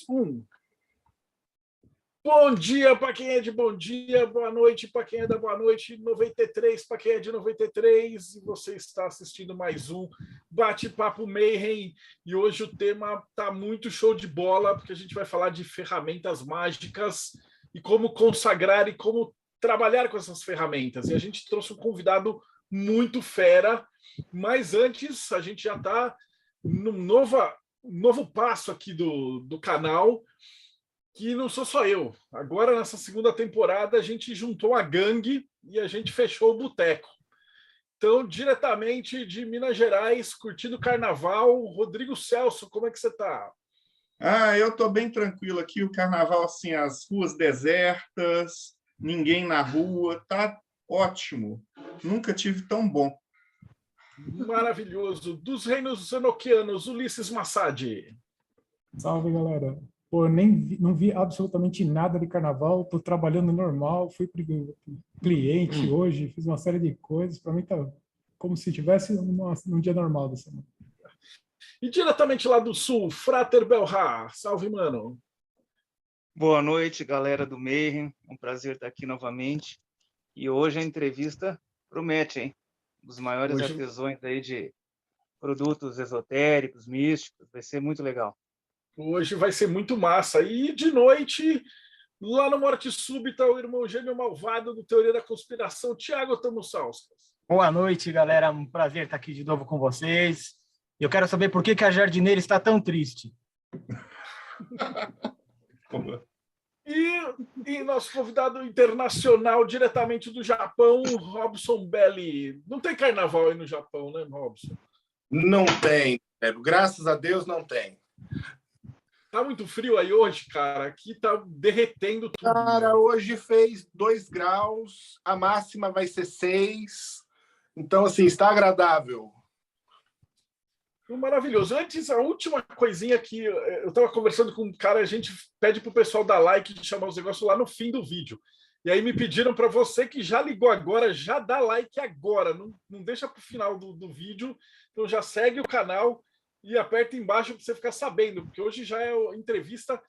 Um. Bom dia para quem é de bom dia, boa noite para quem é da boa noite, 93 para quem é de 93, e você está assistindo mais um Bate-Papo Mayhem, e hoje o tema está muito show de bola, porque a gente vai falar de ferramentas mágicas e como consagrar e como trabalhar com essas ferramentas, e a gente trouxe um convidado muito fera, mas antes a gente já está num novo passo aqui do canal, que não sou só eu. Agora, nessa segunda temporada, a gente juntou a gangue e a gente fechou o boteco. Então, diretamente de Minas Gerais, curtindo o carnaval, Rodrigo Celso, como é que você está? Eu estou bem tranquilo aqui. O carnaval, assim, as ruas desertas, ninguém na rua, tá ótimo. Nunca tive tão bom. Maravilhoso. Dos reinos enoquianos, Ulisses Massad. Salve, galera. Pô, não vi absolutamente nada de carnaval, tô trabalhando normal, fui pro cliente hoje, fiz uma série de coisas, para mim tá como se estivesse num dia normal da semana. E diretamente lá do sul, Frater Belhar. Salve, mano. Boa noite, galera do Mayhem, um prazer estar aqui novamente. E hoje a entrevista promete, hein? Um dos maiores artesãos aí de produtos esotéricos, místicos, vai ser muito legal. Hoje vai ser muito massa. E de noite, lá no Morte Súbita, o irmão gêmeo malvado do Teoria da Conspiração, Thiago Tamussauskas. Boa noite, galera. Um prazer estar aqui de novo com vocês. Eu quero saber por que a jardineira está tão triste. E nosso convidado internacional, diretamente do Japão, Robson Belli. Não tem carnaval aí no Japão, né, Robson? Não tem. Graças a Deus não tem. Tá muito frio aí hoje, cara. Aqui tá derretendo tudo. Cara, hoje fez 2 graus, a máxima vai ser 6. Então, assim, está agradável. Maravilhoso. Antes, a última coisinha que eu estava conversando com um cara, a gente pede pro pessoal dar like e chamar os negócios lá no fim do vídeo. E aí me pediram para você que já ligou agora, já dá like agora. Não deixa para o final do vídeo. Então já segue o canal e aperta embaixo para você ficar sabendo, porque hoje já é a entrevista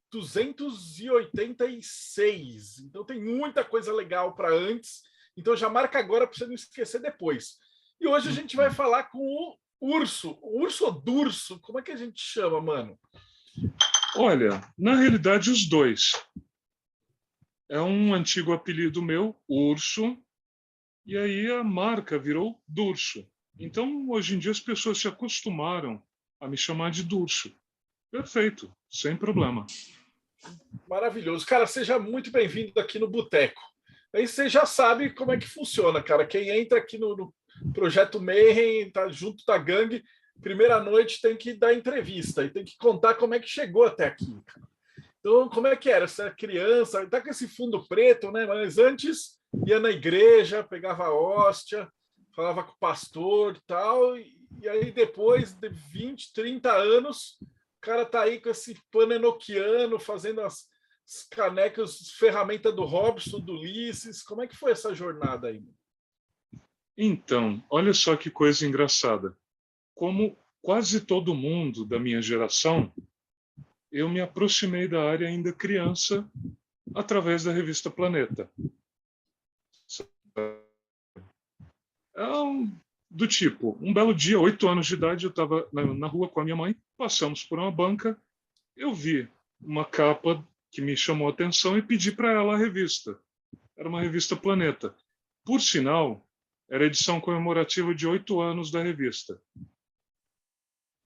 286. Então tem muita coisa legal para antes. Então já marca agora para você não esquecer depois. E hoje a gente vai falar com o Urso. Urso ou Durso? Como é que a gente chama, mano? Olha, na realidade os dois. É um antigo apelido meu, Urso, e aí a marca virou Durso. Então, hoje em dia, as pessoas se acostumaram a me chamar de Durso. Perfeito, sem problema. Maravilhoso. Cara, seja muito bem-vindo aqui no Boteco. Aí você já sabe como é que funciona, cara. Quem entra aqui no Projeto Mayhem, tá junto da gangue, primeira noite tem que dar entrevista e tem que contar como é que chegou até aqui, cara. Então, como é que era? Você era criança, tá com esse fundo preto, né? Mas antes ia na igreja, pegava a hóstia, falava com o pastor e tal, e aí depois de 20, 30 anos, o cara tá aí com esse pano enoquiano, fazendo as canecas, ferramentas do Robson, do Ulisses. Como é que foi essa jornada aí? Então, olha só que coisa engraçada. Como quase todo mundo da minha geração, eu me aproximei da área ainda criança através da revista Planeta. Do tipo, um belo dia, 8 anos de idade, eu estava na rua com a minha mãe, passamos por uma banca, eu vi uma capa que me chamou a atenção e pedi para ela a revista. Era uma revista Planeta. Por sinal, era a edição comemorativa de 8 anos da revista.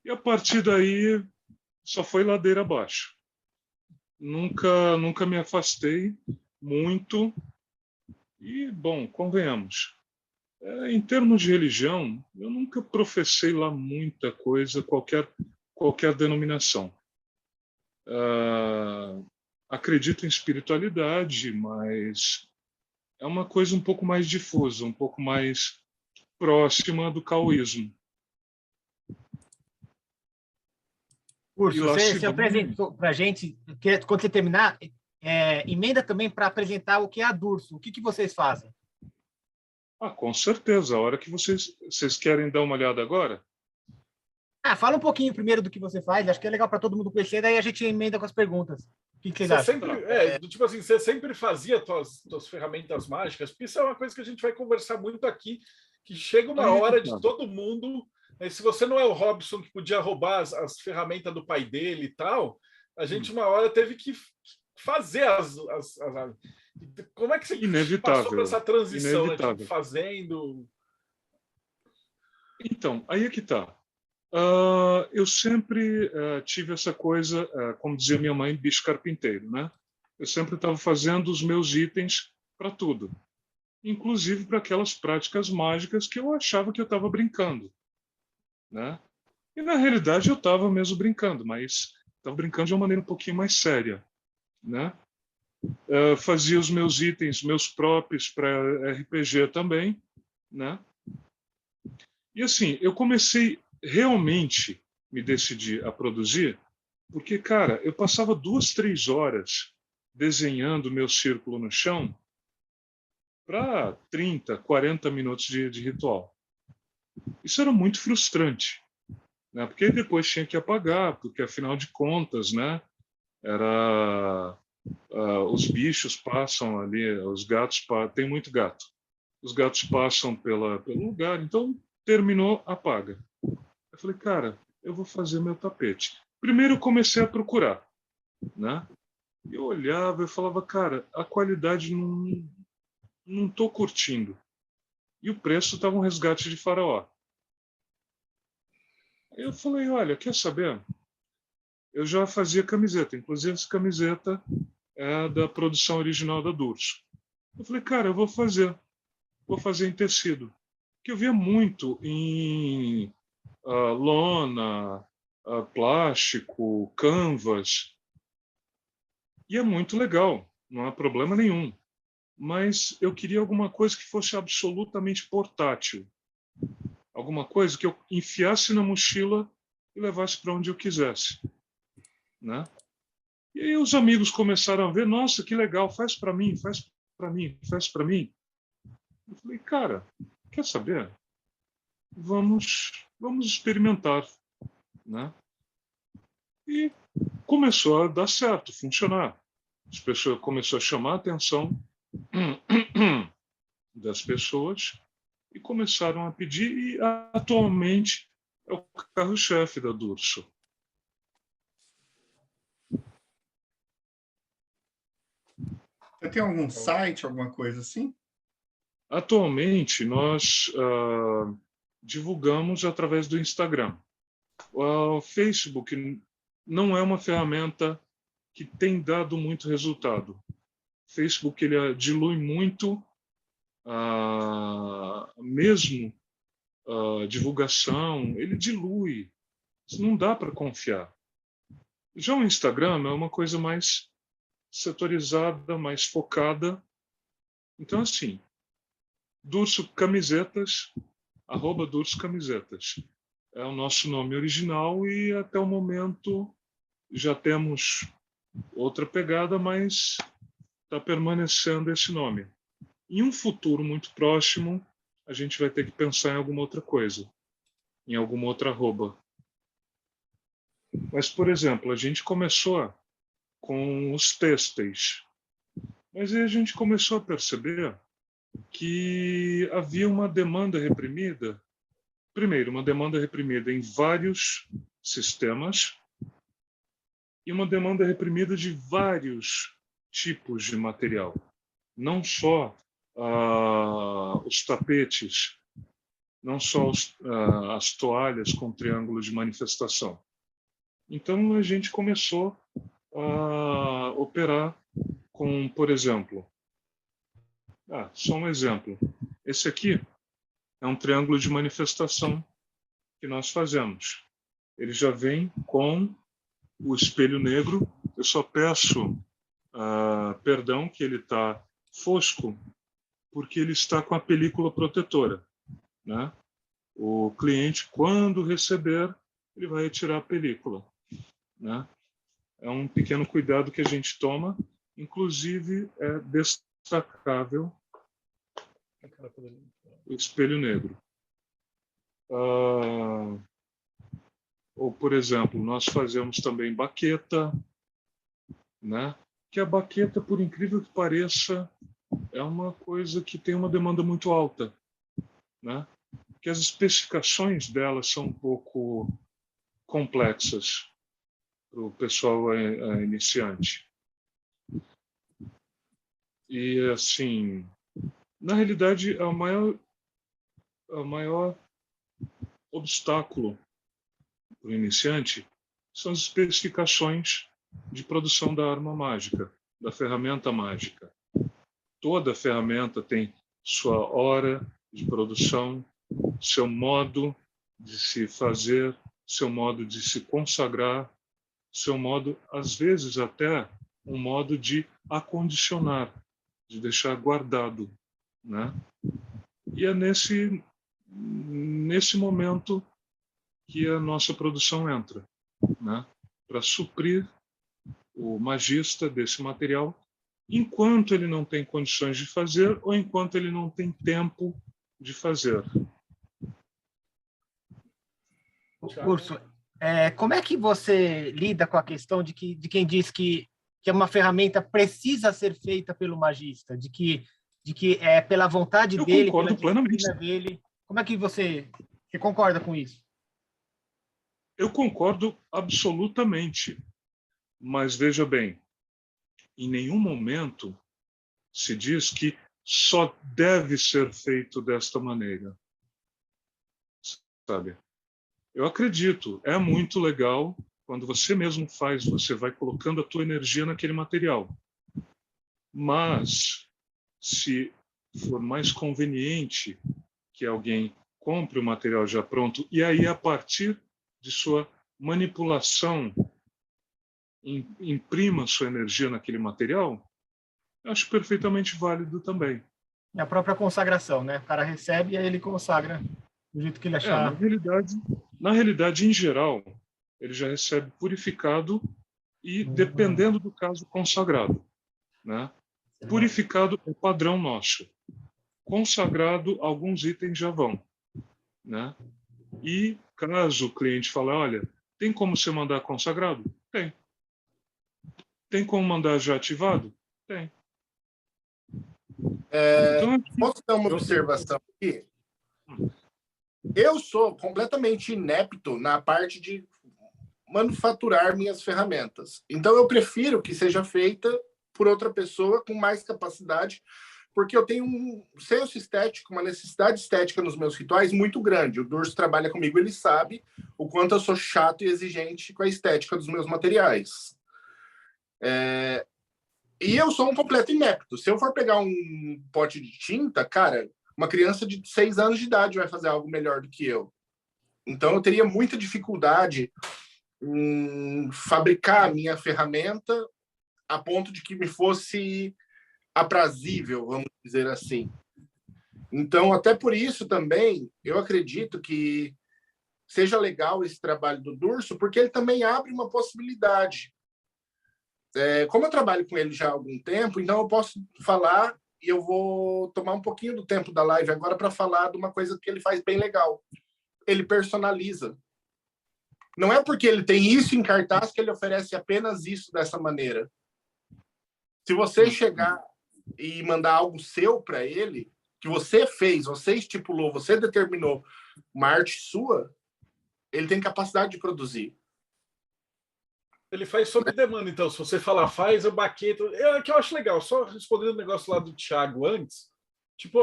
E a partir daí, só foi ladeira abaixo. Nunca me afastei muito. E, bom, convenhamos. Em termos de religião, eu nunca professei lá muita coisa, qualquer denominação. Acredito em espiritualidade, mas é uma coisa um pouco mais difusa, um pouco mais próxima do caoísmo. Urso, você apresentou para a gente, quando você terminar, emenda também para apresentar o que é a Durso. O que vocês fazem? Com certeza. A hora que vocês querem dar uma olhada agora? Fala um pouquinho primeiro do que você faz, acho que é legal para todo mundo conhecer, daí a gente emenda com as perguntas. O que vocês acham? Tipo assim, você sempre fazia tuas ferramentas mágicas, porque isso é uma coisa que a gente vai conversar muito aqui, que chega uma hora de todo mundo, né, se você não é o Robson que podia roubar as ferramentas do pai dele e tal, a gente uma hora teve que fazer Como é que você passou por essa transição, né, tipo, fazendo... Então, aí é que tá. Eu sempre tive essa coisa, como dizia minha mãe, bicho carpinteiro, né? Eu sempre estava fazendo os meus itens para tudo, inclusive para aquelas práticas mágicas que eu achava que eu estava brincando, né? E na realidade eu estava mesmo brincando, mas estava brincando de uma maneira um pouquinho mais séria, né? Fazia os meus itens, meus próprios para RPG também, né? E assim, eu comecei realmente me decidir a produzir, porque, cara, eu passava 2, 3 horas desenhando meu círculo no chão para 30, 40 minutos de ritual. Isso era muito frustrante, né? Porque depois tinha que apagar, porque afinal de contas, né, os bichos passam ali, os gatos, tem muito gato, os gatos passam pelo lugar, então terminou, apaga. Eu falei, cara, eu vou fazer meu tapete. Primeiro eu comecei a procurar, né? Eu olhava e falava, cara, a qualidade não tô curtindo. E o preço estava um resgate de faraó. Aí eu falei, olha, quer saber? Eu já fazia camiseta, inclusive essa camiseta é da produção original da Durso. Eu falei, cara, eu vou fazer em tecido. Que eu via muito em lona, plástico, canvas. E é muito legal, não há problema nenhum. Mas eu queria alguma coisa que fosse absolutamente portátil. Alguma coisa que eu enfiasse na mochila e levasse para onde eu quisesse, né? E aí os amigos começaram a ver, nossa, que legal, faz para mim, faz para mim, faz para mim. Eu falei, cara, quer saber? Vamos experimentar, né? E começou a dar certo, funcionar. As pessoas começou a chamar a atenção das pessoas e começaram a pedir, e atualmente é o carro-chefe da Durso. Você tem algum site, alguma coisa assim? Atualmente, nós divulgamos através do Instagram. O Facebook não é uma ferramenta que tem dado muito resultado. O Facebook ele dilui muito mesmo a divulgação, ele dilui. Não dá para confiar. Já o Instagram é uma coisa mais setorizada, mais focada. Então, assim, Durso Camisetas, @Durso Camisetas. É o nosso nome original e até o momento já temos outra pegada, mas está permanecendo esse nome. Em um futuro muito próximo, a gente vai ter que pensar em alguma outra coisa, em alguma outra arroba. Mas, por exemplo, a gente começou com os têxteis, mas aí a gente começou a perceber que havia uma demanda reprimida. Primeiro, uma demanda reprimida em vários sistemas e uma demanda reprimida de vários tipos de material. Não só os tapetes, não só as toalhas com triângulo de manifestação. Então, a gente começou a operar com, por exemplo, só um exemplo. Esse aqui é um triângulo de manifestação que nós fazemos. Ele já vem com o espelho negro. Eu só peço perdão que ele está fosco, porque ele está com a película protetora, né? O cliente, quando receber, ele vai retirar a película, né? É um pequeno cuidado que a gente toma, inclusive é destacável o espelho negro. Ou, por exemplo, nós fazemos também baqueta, né? Que a baqueta, por incrível que pareça, é uma coisa que tem uma demanda muito alta, né? Que as especificações dela são um pouco complexas para o pessoal iniciante. E, assim, na realidade, o maior obstáculo para o iniciante são as especificações de produção da arma mágica, da ferramenta mágica. Toda ferramenta tem sua hora de produção, seu modo de se fazer, seu modo de se consagrar, seu modo, às vezes até um modo de acondicionar, de deixar guardado, né? E é nesse momento que a nossa produção entra, né? Para suprir o magista desse material, enquanto ele não tem condições de fazer ou enquanto ele não tem tempo de fazer. Urso, como é que você lida com a questão de quem diz que uma ferramenta precisa ser feita pelo magista, de que é pela vontade dele, pela disciplina dele? Como é que você concorda com isso? Eu concordo absolutamente. Mas veja bem, em nenhum momento se diz que só deve ser feito desta maneira. Sabe? Eu acredito, é muito legal quando você mesmo faz, você vai colocando a tua energia naquele material. Mas, se for mais conveniente que alguém compre o material já pronto, e aí, a partir de sua manipulação, imprima sua energia naquele material, eu acho perfeitamente válido também. É a própria consagração, né? O cara recebe e aí ele consagra do jeito que ele achar. Na realidade, em geral, ele já recebe purificado e, dependendo do caso, consagrado, né? Purificado é padrão nosso. Consagrado, alguns itens já vão, né? E caso o cliente fale, olha, tem como você mandar consagrado? Tem. Tem como mandar já ativado? Tem. Então, posso dar uma observação aqui? Eu sou completamente inepto na parte de manufaturar minhas ferramentas. Então, eu prefiro que seja feita por outra pessoa com mais capacidade, porque eu tenho um senso estético, uma necessidade estética nos meus rituais muito grande. O Durso trabalha comigo, ele sabe o quanto eu sou chato e exigente com a estética dos meus materiais. E eu sou um completo inepto. Se eu for pegar um pote de tinta, cara, uma criança de 6 anos de idade vai fazer algo melhor do que eu. Então, eu teria muita dificuldade em fabricar a minha ferramenta a ponto de que me fosse aprazível, vamos dizer assim. Então, até por isso também, eu acredito que seja legal esse trabalho do Durso, porque ele também abre uma possibilidade. Como eu trabalho com ele já há algum tempo, então eu posso falar, e eu vou tomar um pouquinho do tempo da live agora para falar de uma coisa que ele faz bem legal. Ele personaliza. Não é porque ele tem isso em cartaz que ele oferece apenas isso dessa maneira. Se você chegar e mandar algo seu para ele, que você fez, você estipulou, você determinou uma arte sua, ele tem capacidade de produzir. Ele faz sob demanda, então. Se você falar, faz o baqueta... que eu acho legal. Só respondendo o negócio lá do Thiago antes. Tipo,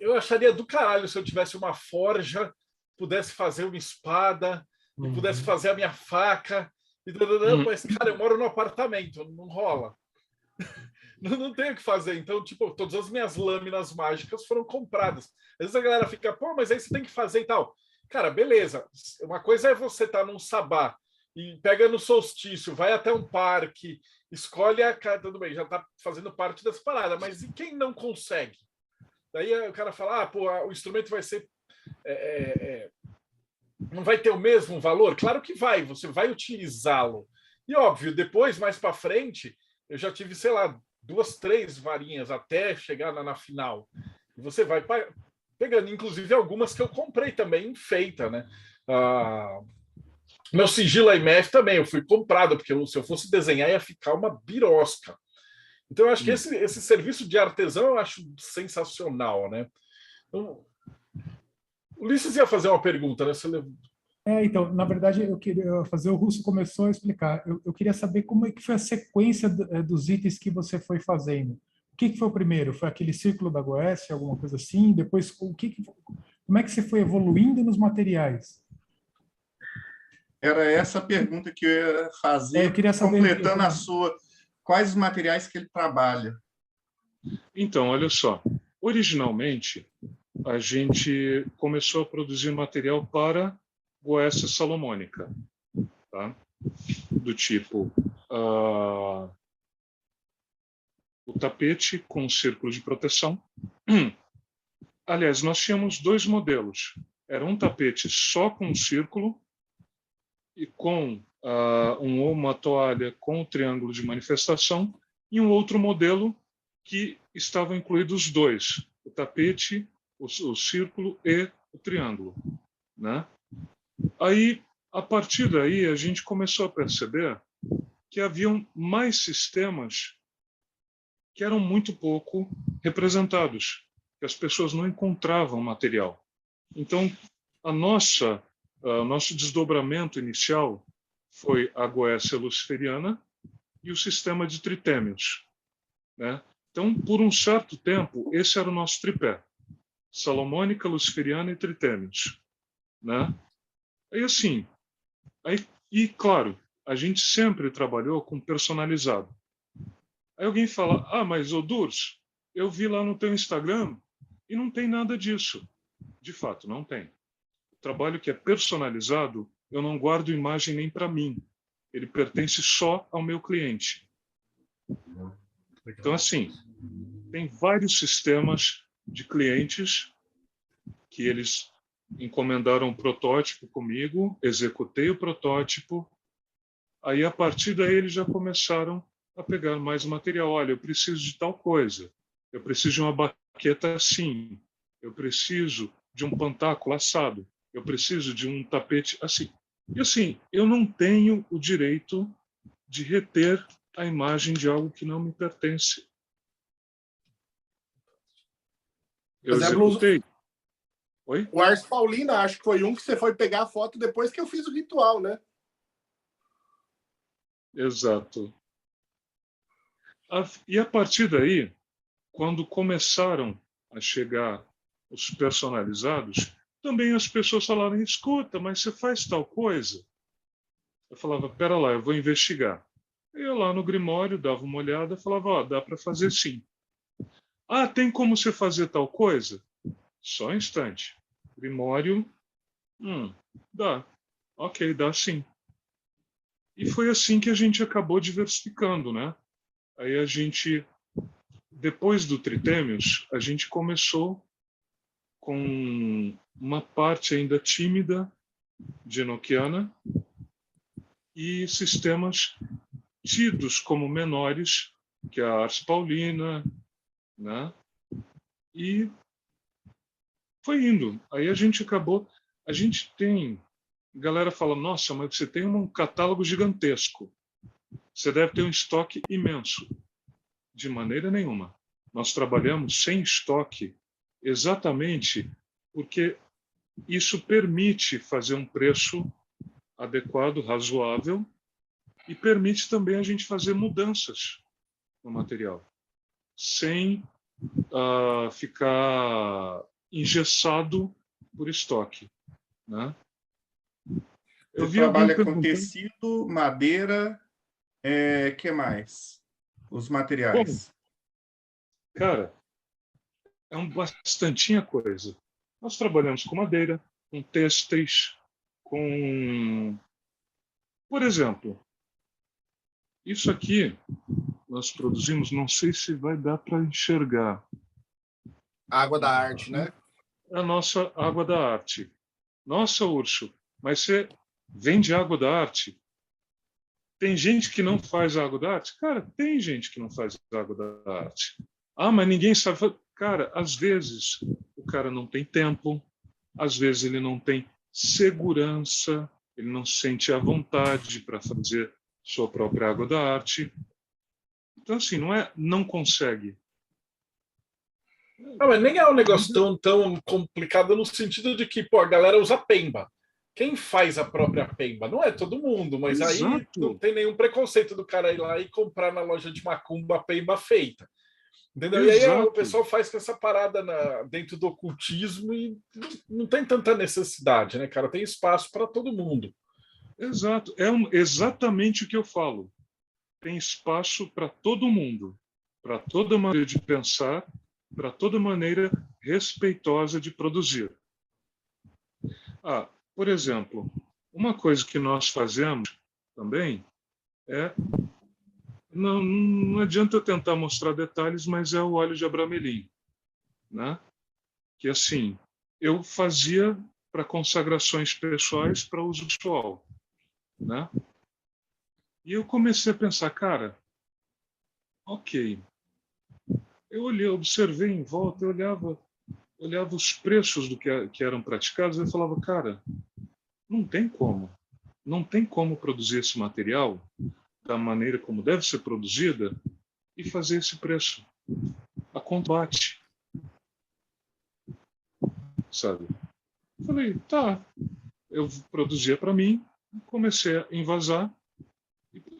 eu acharia do caralho se eu tivesse uma forja, pudesse fazer uma espada, e pudesse fazer a minha faca. Mas, cara, eu moro no apartamento, não rola. Não tenho o que fazer. Então, tipo, todas as minhas lâminas mágicas foram compradas. Às vezes a galera fica, pô, mas aí você tem que fazer e tal. Cara, beleza. Uma coisa é você estar num sabá e pega no solstício, vai até um parque, escolhe a cara, tudo bem, já está fazendo parte dessa parada, mas e quem não consegue? Daí o cara fala, pô, o instrumento vai ser... não vai ter o mesmo valor? Claro que vai, você vai utilizá-lo. E óbvio, depois, mais para frente, eu já tive, sei lá, 2, 3 varinhas até chegar na final. E você vai pegando, inclusive algumas que eu comprei também feita, né? Meu sigilo IMF também, eu fui comprado, porque se eu fosse desenhar ia ficar uma birosca. Então, eu acho que esse serviço de artesão eu acho sensacional, né? Então, o Ulisses ia fazer uma pergunta, né? Então, na verdade, eu queria fazer, o Russo começou a explicar. Eu queria saber como é que foi a sequência dos itens que você foi fazendo. O que foi o primeiro? Foi aquele círculo da Goécia, alguma coisa assim? Depois, como é que você foi evoluindo nos materiais? Era essa a pergunta que eu ia fazer, eu queria saber, completando a sua. Quais os materiais que ele trabalha? Então, olha só. Originalmente, a gente começou a produzir material para Goécia salomônica, tá? Do tipo o tapete com círculo de proteção. Aliás, nós tínhamos 2 modelos. Era um tapete só com um círculo e com uma toalha com o triângulo de manifestação, e um outro modelo que estavam incluídos os 2, o tapete, o círculo e o triângulo, né? Aí, a partir daí, a gente começou a perceber que haviam mais sistemas que eram muito pouco representados, que as pessoas não encontravam material. Então, nosso desdobramento inicial foi a Goécia luciferiana e o sistema de tritêmios, né? Então, por um certo tempo, esse era o nosso tripé: salomônica, luciferiana e tritêmios, né? E claro, a gente sempre trabalhou com personalizado. Aí alguém fala: mas Durs, eu vi lá no teu Instagram e não tem nada disso. De fato, não tem. O trabalho que é personalizado, eu não guardo imagem nem para mim. Ele pertence só ao meu cliente. Então, assim, tem vários sistemas de clientes que eles encomendaram um protótipo comigo, executei o protótipo, aí a partir daí eles já começaram a pegar mais material. Olha, eu preciso de tal coisa, eu preciso de uma baqueta assim, eu preciso de um pantáculo assado, eu preciso de um tapete assim. E assim, eu não tenho o direito de reter a imagem de algo que não me pertence. Eu executei. Oi? O Ars Paulina, acho que foi um que você foi pegar a foto depois que eu fiz o ritual, né? Exato. E a partir daí, quando começaram a chegar os personalizados, também as pessoas falaram: escuta, mas você faz tal coisa? Eu falava: pera lá, eu vou investigar. Eu ia lá no Grimório, dava uma olhada, falava: dá para fazer sim. Tem como você fazer tal coisa? Só um instante. Grimório, dá. Ok, dá sim. E foi assim que a gente acabou diversificando, né? Aí a gente, depois do Tritêmios, a gente começou com uma parte ainda tímida de enoquiana e sistemas tidos como menores, que é a Ars Paulina, né? E foi indo. Aí a gente acabou... A gente tem... A galera fala: nossa, mas você tem um catálogo gigantesco. Você deve ter um estoque imenso. De maneira nenhuma. Nós trabalhamos sem estoque exatamente porque isso permite fazer um preço adequado, razoável, e permite também a gente fazer mudanças no material, sem ficar engessado por estoque, né? Você trabalha com tecido, madeira, que mais? Os materiais. Bom, cara, é bastantinha coisa. Nós trabalhamos com madeira, com têxteis, com... Por exemplo, isso aqui nós produzimos, não sei se vai dar para enxergar. Água da arte, né? É a nossa água da arte. Nossa, Urso, mas você vende água da arte? Tem gente que não faz água da arte? Cara, tem gente que não faz água da arte. Mas ninguém sabe. Cara, às vezes o cara não tem tempo, às vezes ele não tem segurança ele não se sente à vontade para fazer sua própria água da arte. Então, assim, não consegue. Não, mas nem é um negócio tão complicado no sentido de que, pô, a galera usa pemba. Quem faz a própria pemba? Não é todo mundo, mas aí não tem nenhum preconceito do cara ir lá e comprar na loja de macumba a pemba feita. Entendeu? Exato. E aí o pessoal faz com essa parada dentro do ocultismo e não tem tanta necessidade, né, cara? Tem espaço para todo mundo. Exato. É exatamente o que eu falo. Tem espaço para todo mundo, para toda maneira de pensar, para toda maneira respeitosa de produzir. Por exemplo, uma coisa que nós fazemos também é... Não adianta eu tentar mostrar detalhes, mas é o óleo de abramelin, né? Que, assim, eu fazia para consagrações pessoais para uso pessoal, né? E eu comecei a pensar, cara, ok. Eu observei em volta, eu olhava os preços do que eram praticados, eu falava, cara, não tem como produzir esse material da maneira como deve ser produzida e fazer esse preço. A combate. Sabe? Falei, tá. Eu produzia para mim, comecei a envasar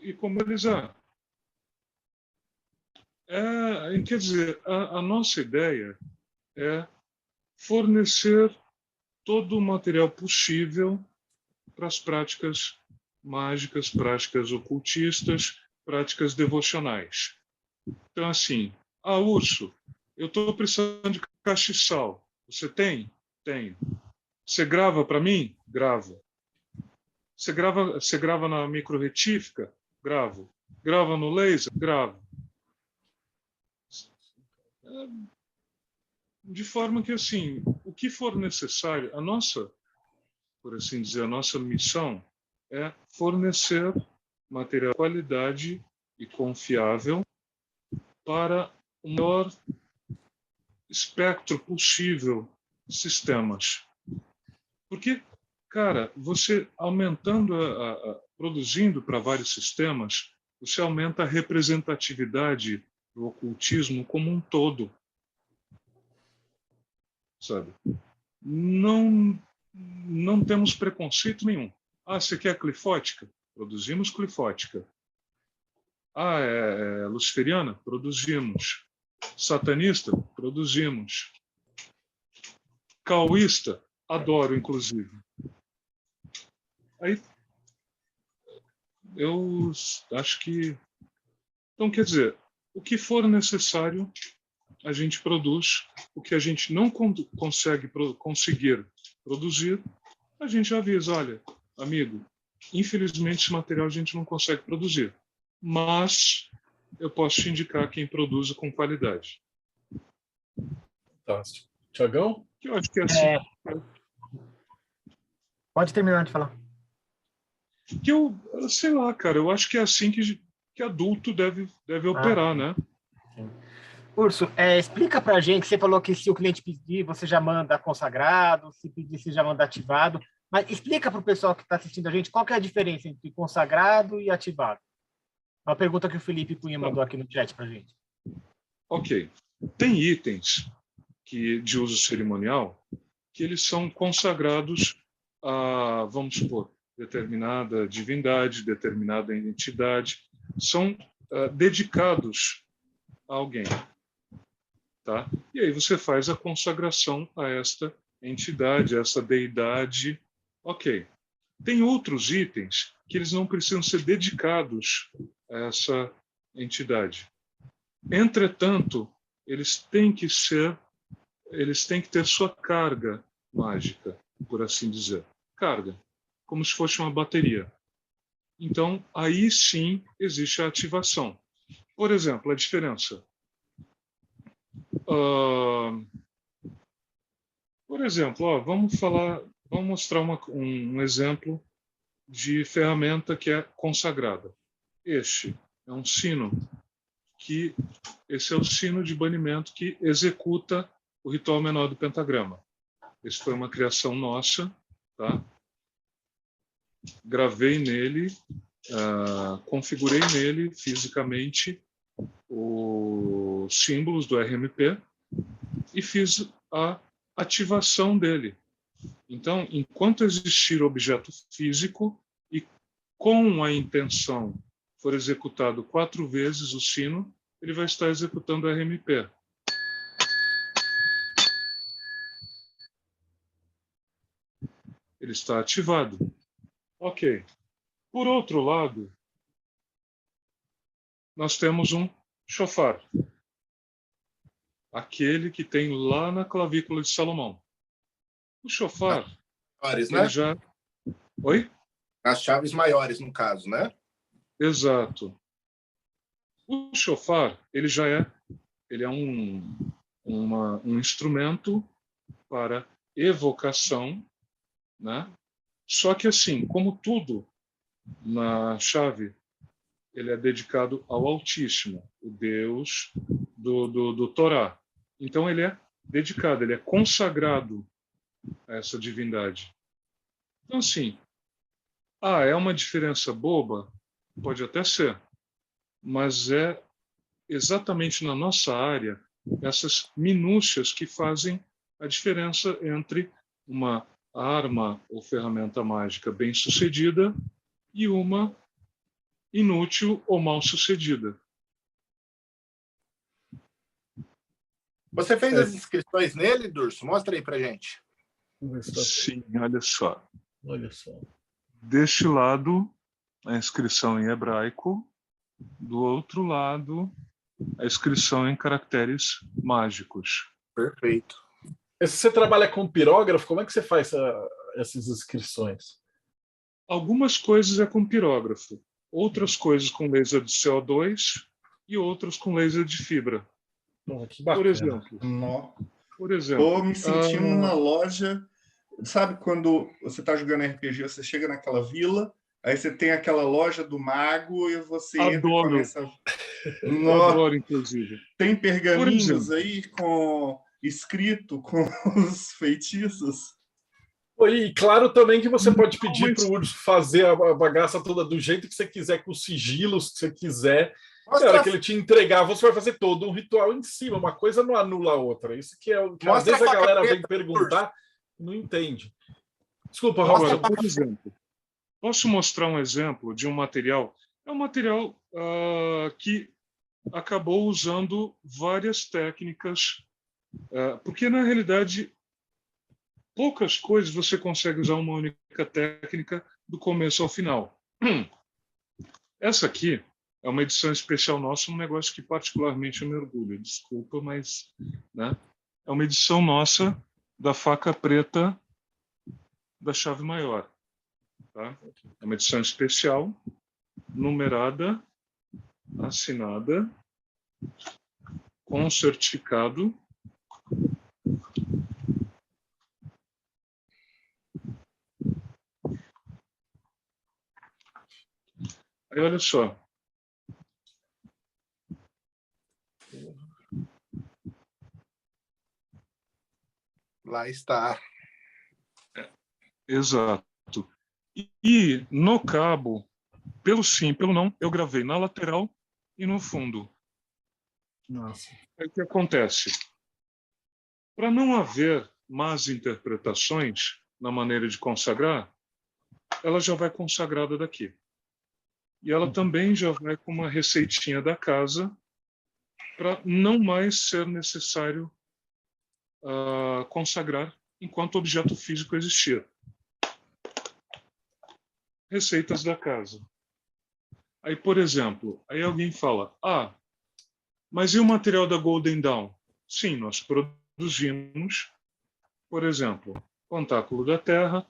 e comercializar. Quer dizer, a nossa ideia é fornecer todo o material possível para as práticas mágicas, práticas ocultistas, práticas devocionais. Então, assim, Urso, eu estou precisando de castiçal. Você tem? Tenho. Você grava para mim? Gravo. Você grava na microretífica? Gravo. Grava no laser? Gravo. De forma que, assim, o que for necessário, por assim dizer, a nossa missão é fornecer material de qualidade e confiável para o maior espectro possível de sistemas. Porque, cara, você aumentando, produzindo para vários sistemas, você aumenta a representatividade do ocultismo como um todo. Sabe? Não temos preconceito nenhum. Você quer clifótica? Produzimos clifótica. É luciferiana? Produzimos. Satanista? Produzimos. Caoísta? Adoro, inclusive. Aí, eu acho que... Então, quer dizer, o que for necessário, a gente produz. O que a gente não conseguir produzir, a gente avisa, olha, amigo, infelizmente esse material a gente não consegue produzir, mas eu posso te indicar quem produz com qualidade. Fantástico. Tiagão? Que eu acho que é assim. Pode terminar de falar. Que eu sei lá, cara, eu acho que é assim que adulto deve operar, né? Sim. Urso, explica pra gente, você falou que se o cliente pedir, você já manda consagrado, se pedir, você já manda ativado, mas explica para o pessoal que está assistindo a gente qual que é a diferença entre consagrado e ativado. Uma pergunta que o Felipe Cunha mandou aqui no chat pra gente. Ok. Tem itens de uso cerimonial que eles são consagrados a, vamos supor, determinada divindade, determinada entidade, são dedicados a alguém. Tá? E aí você faz a consagração a esta entidade, a essa deidade. Ok. Tem outros itens que eles não precisam ser dedicados a essa entidade. Entretanto, eles têm que ter sua carga mágica, por assim dizer. Carga, como se fosse uma bateria. Então, aí sim existe a ativação. Por exemplo, a diferença. Por exemplo, vamos mostrar um exemplo de ferramenta que é consagrada. Este é um sino esse é o sino de banimento que executa o ritual menor do pentagrama. Esse foi uma criação nossa, tá? gravei nele, configurei nele fisicamente os símbolos do RMP e fiz a ativação dele. Então, enquanto existir objeto físico e com a intenção for executado 4 vezes o sino, ele vai estar executando o RMP. Ele está ativado. Ok. Por outro lado, nós temos um shofar. Aquele que tem lá na clavícula de Salomão. O shofar, Maiores, né? ele já... Oi? As chaves maiores, no caso, né? Exato. O shofar, ele é um instrumento para evocação, né? Só que assim, como tudo na chave, ele é dedicado ao Altíssimo, o Deus do Torá. Então ele é dedicado, ele é consagrado a essa divindade. Então assim, é uma diferença boba? Pode até ser, mas é exatamente na nossa área essas minúcias que fazem a diferença entre uma arma ou ferramenta mágica bem-sucedida e uma inútil ou mal-sucedida. Você fez as inscrições nele, Durso? Mostra aí pra gente. Sim, olha só. Olha só. Deste lado, a inscrição em hebraico. Do outro lado, a inscrição em caracteres mágicos. Perfeito. Se você trabalha com pirógrafo, como é que você faz essas inscrições? Algumas coisas é com pirógrafo, outras coisas com laser de CO2 e outras com laser de fibra. Que bacana. Por exemplo, Estou me sentindo numa loja. Sabe quando você está jogando RPG, você chega naquela vila, aí você tem aquela loja do mago e você entra e começa... Adoro, inclusive. Tem pergaminhos aí escrito com os feitiços? E claro também que você pode pedir para o Urso fazer a bagaça toda do jeito que você quiser, com os sigilos que você quiser. Na hora que ele te entregar, você vai fazer todo um ritual em cima. Uma coisa não anula a outra. Isso que é o que às vezes a galera vem perguntar e não entende. Desculpa, Agora, por exemplo, posso mostrar um exemplo de um material? É um material que acabou usando várias técnicas, porque na realidade poucas coisas você consegue usar uma única técnica do começo ao final. Essa aqui é uma edição especial nossa, um negócio que particularmente eu me orgulho. Desculpa, mas né? É uma edição nossa da faca preta da chave maior. Tá? É uma edição especial, numerada, assinada, com certificado. Aí, olha só. Lá está. Exato. E no cabo, pelo sim, pelo não, eu gravei na lateral e no fundo. Nossa. Aí o que acontece? Para não haver más interpretações na maneira de consagrar, ela já vai consagrada daqui. E ela também já vai com uma receitinha da casa para não mais ser necessário consagrar enquanto o objeto físico existir. Receitas da casa. Aí, por exemplo, aí alguém fala, mas e o material da Golden Dawn? Sim, nós produzimos, por exemplo, Contáculo da Terra,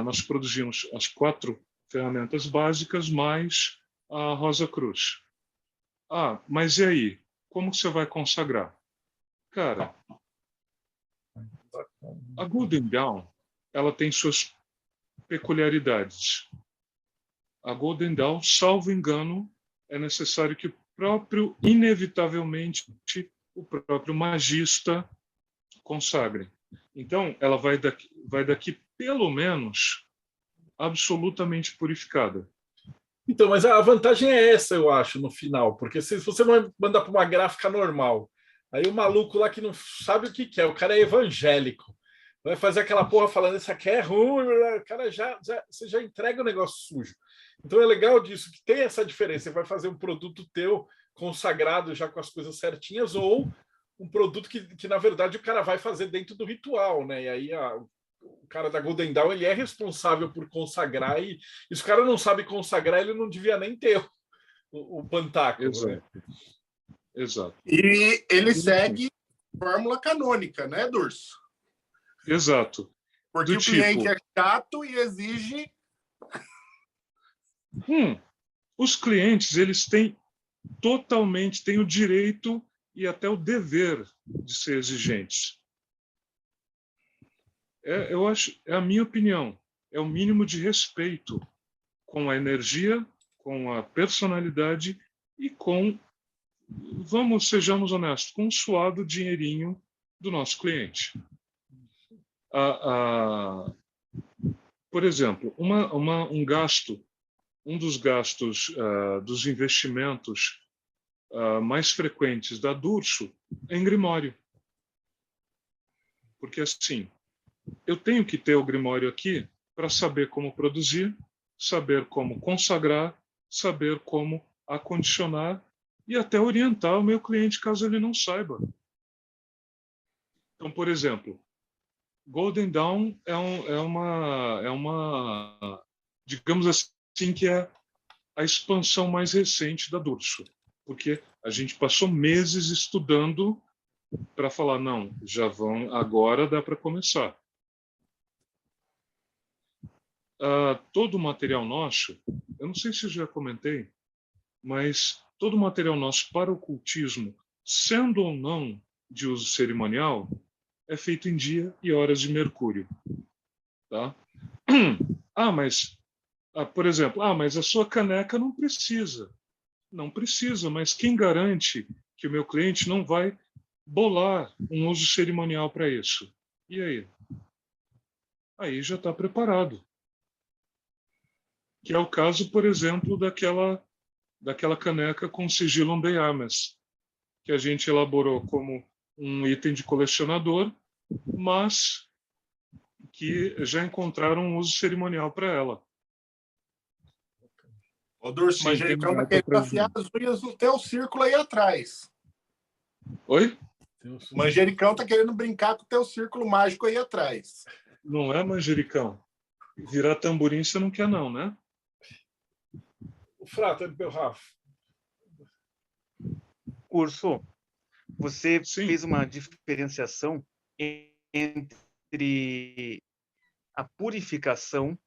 nós produzimos as 4 ferramentas básicas mais a Rosa Cruz. Mas e aí? Como você vai consagrar? Cara, a Golden Dawn, ela tem suas peculiaridades. A Golden Dawn, salvo engano, é necessário que inevitavelmente, o próprio magista consagre. Então, ela vai daqui pelo menos absolutamente purificada. Então, mas a vantagem é essa, eu acho, no final, porque se você mandar para uma gráfica normal, aí o maluco lá que não sabe o que é, o cara é evangélico, vai fazer aquela porra falando isso aqui é ruim, o cara você já entrega o negócio sujo. Então é legal disso, que tem essa diferença. Você vai fazer um produto teu consagrado já com as coisas certinhas, ou um produto que na verdade, o cara vai fazer dentro do ritual, né? E aí o cara da Golden Dawn, ele é responsável por consagrar, e se o cara não sabe consagrar, ele não devia nem ter o pantaco. Exato. Né? Exato. E ele segue fórmula canônica, né, Durso? Exato. Porque o cliente é chato e exige... Os clientes, eles têm o direito e até o dever de ser exigentes. Eu acho, é a minha opinião, é o mínimo de respeito com a energia, com a personalidade e com, sejamos honestos, com o suado dinheirinho do nosso cliente. Por exemplo, um dos gastos dos investimentos mais frequentes da Durso é em Grimório. Porque, assim, eu tenho que ter o Grimório aqui para saber como produzir, saber como consagrar, saber como acondicionar e até orientar o meu cliente caso ele não saiba. Então, por exemplo, Golden Dawn é uma, digamos assim, que é a expansão mais recente da Durso, porque a gente passou meses estudando para falar, não, agora dá para começar. Todo o material nosso, eu não sei se eu já comentei, mas todo o material nosso para o ocultismo, sendo ou não de uso cerimonial, é feito em dia e horas de Mercúrio. Tá? Por exemplo, mas a sua caneca não precisa. Não precisa, mas quem garante que o meu cliente não vai bolar um uso cerimonial para isso? E aí? Aí já está preparado. Que é o caso, por exemplo, daquela caneca com sigilo on the arms, que a gente elaborou como um item de colecionador, mas que já encontraram um uso cerimonial para ela. Ô, Durso, Manjericão tá querendo afiar as unhas no teu círculo aí atrás. Oi? O Manjericão tá querendo brincar com o teu círculo mágico aí atrás. Não é, Manjericão? Virar tamborim você não quer não, né? O Frato, meu Rafa. Urso, você Sim. fez uma diferenciação entre a purificação,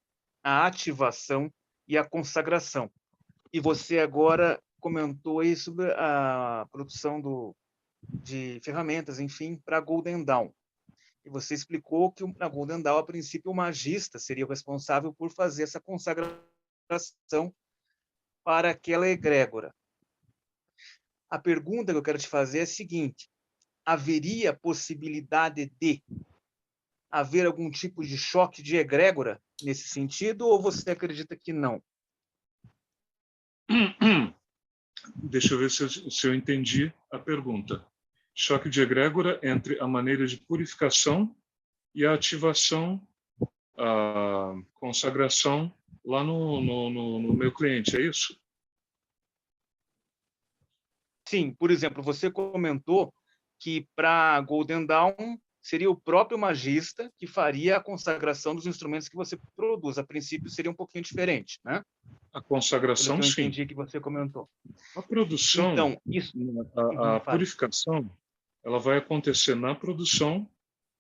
a ativação e a consagração. E você agora comentou aí sobre a produção de ferramentas, enfim, para a Golden Dawn. E você explicou que na Golden Dawn, a princípio, o magista seria o responsável por fazer essa consagração para aquela egrégora. A pergunta que eu quero te fazer é a seguinte: haveria possibilidade de haver algum tipo de choque de egrégora nesse sentido, ou você acredita que não? Deixa eu ver se eu entendi a pergunta. Choque de egrégora entre a maneira de purificação e a ativação, a consagração lá no meu cliente, é isso? Sim, por exemplo, você comentou que para Golden Dawn seria o próprio magista que faria a consagração dos instrumentos que você produz. A princípio seria um pouquinho diferente, né? A consagração, Pelo que eu sim. entendi que você comentou. A produção, então, isso... a purificação, ela vai acontecer na produção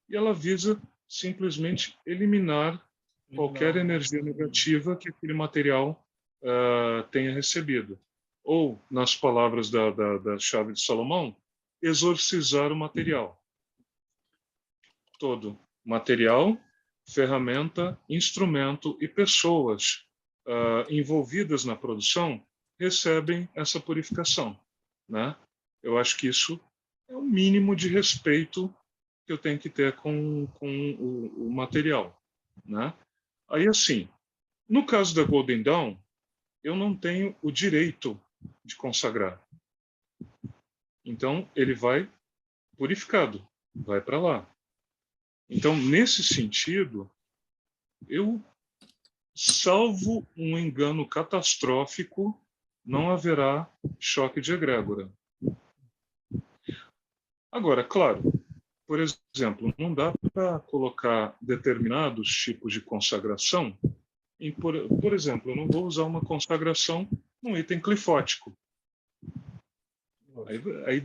e ela visa simplesmente eliminar qualquer energia negativa que aquele material tenha recebido. Ou, nas palavras da chave de Salomão, exorcizar o material. Todo material, ferramenta, instrumento e pessoas envolvidas na produção recebem essa purificação, né? Eu acho que isso é o mínimo de respeito que eu tenho que ter com o material, né? Aí, assim, No caso da Golden Dawn, eu não tenho o direito de consagrar. Então, ele vai purificado, vai para lá. Então, nesse sentido, eu, salvo um engano catastrófico, não haverá choque de egrégora. Agora, claro, por exemplo, não dá para colocar determinados tipos de consagração por exemplo, eu não vou usar uma consagração num item clifótico. Aí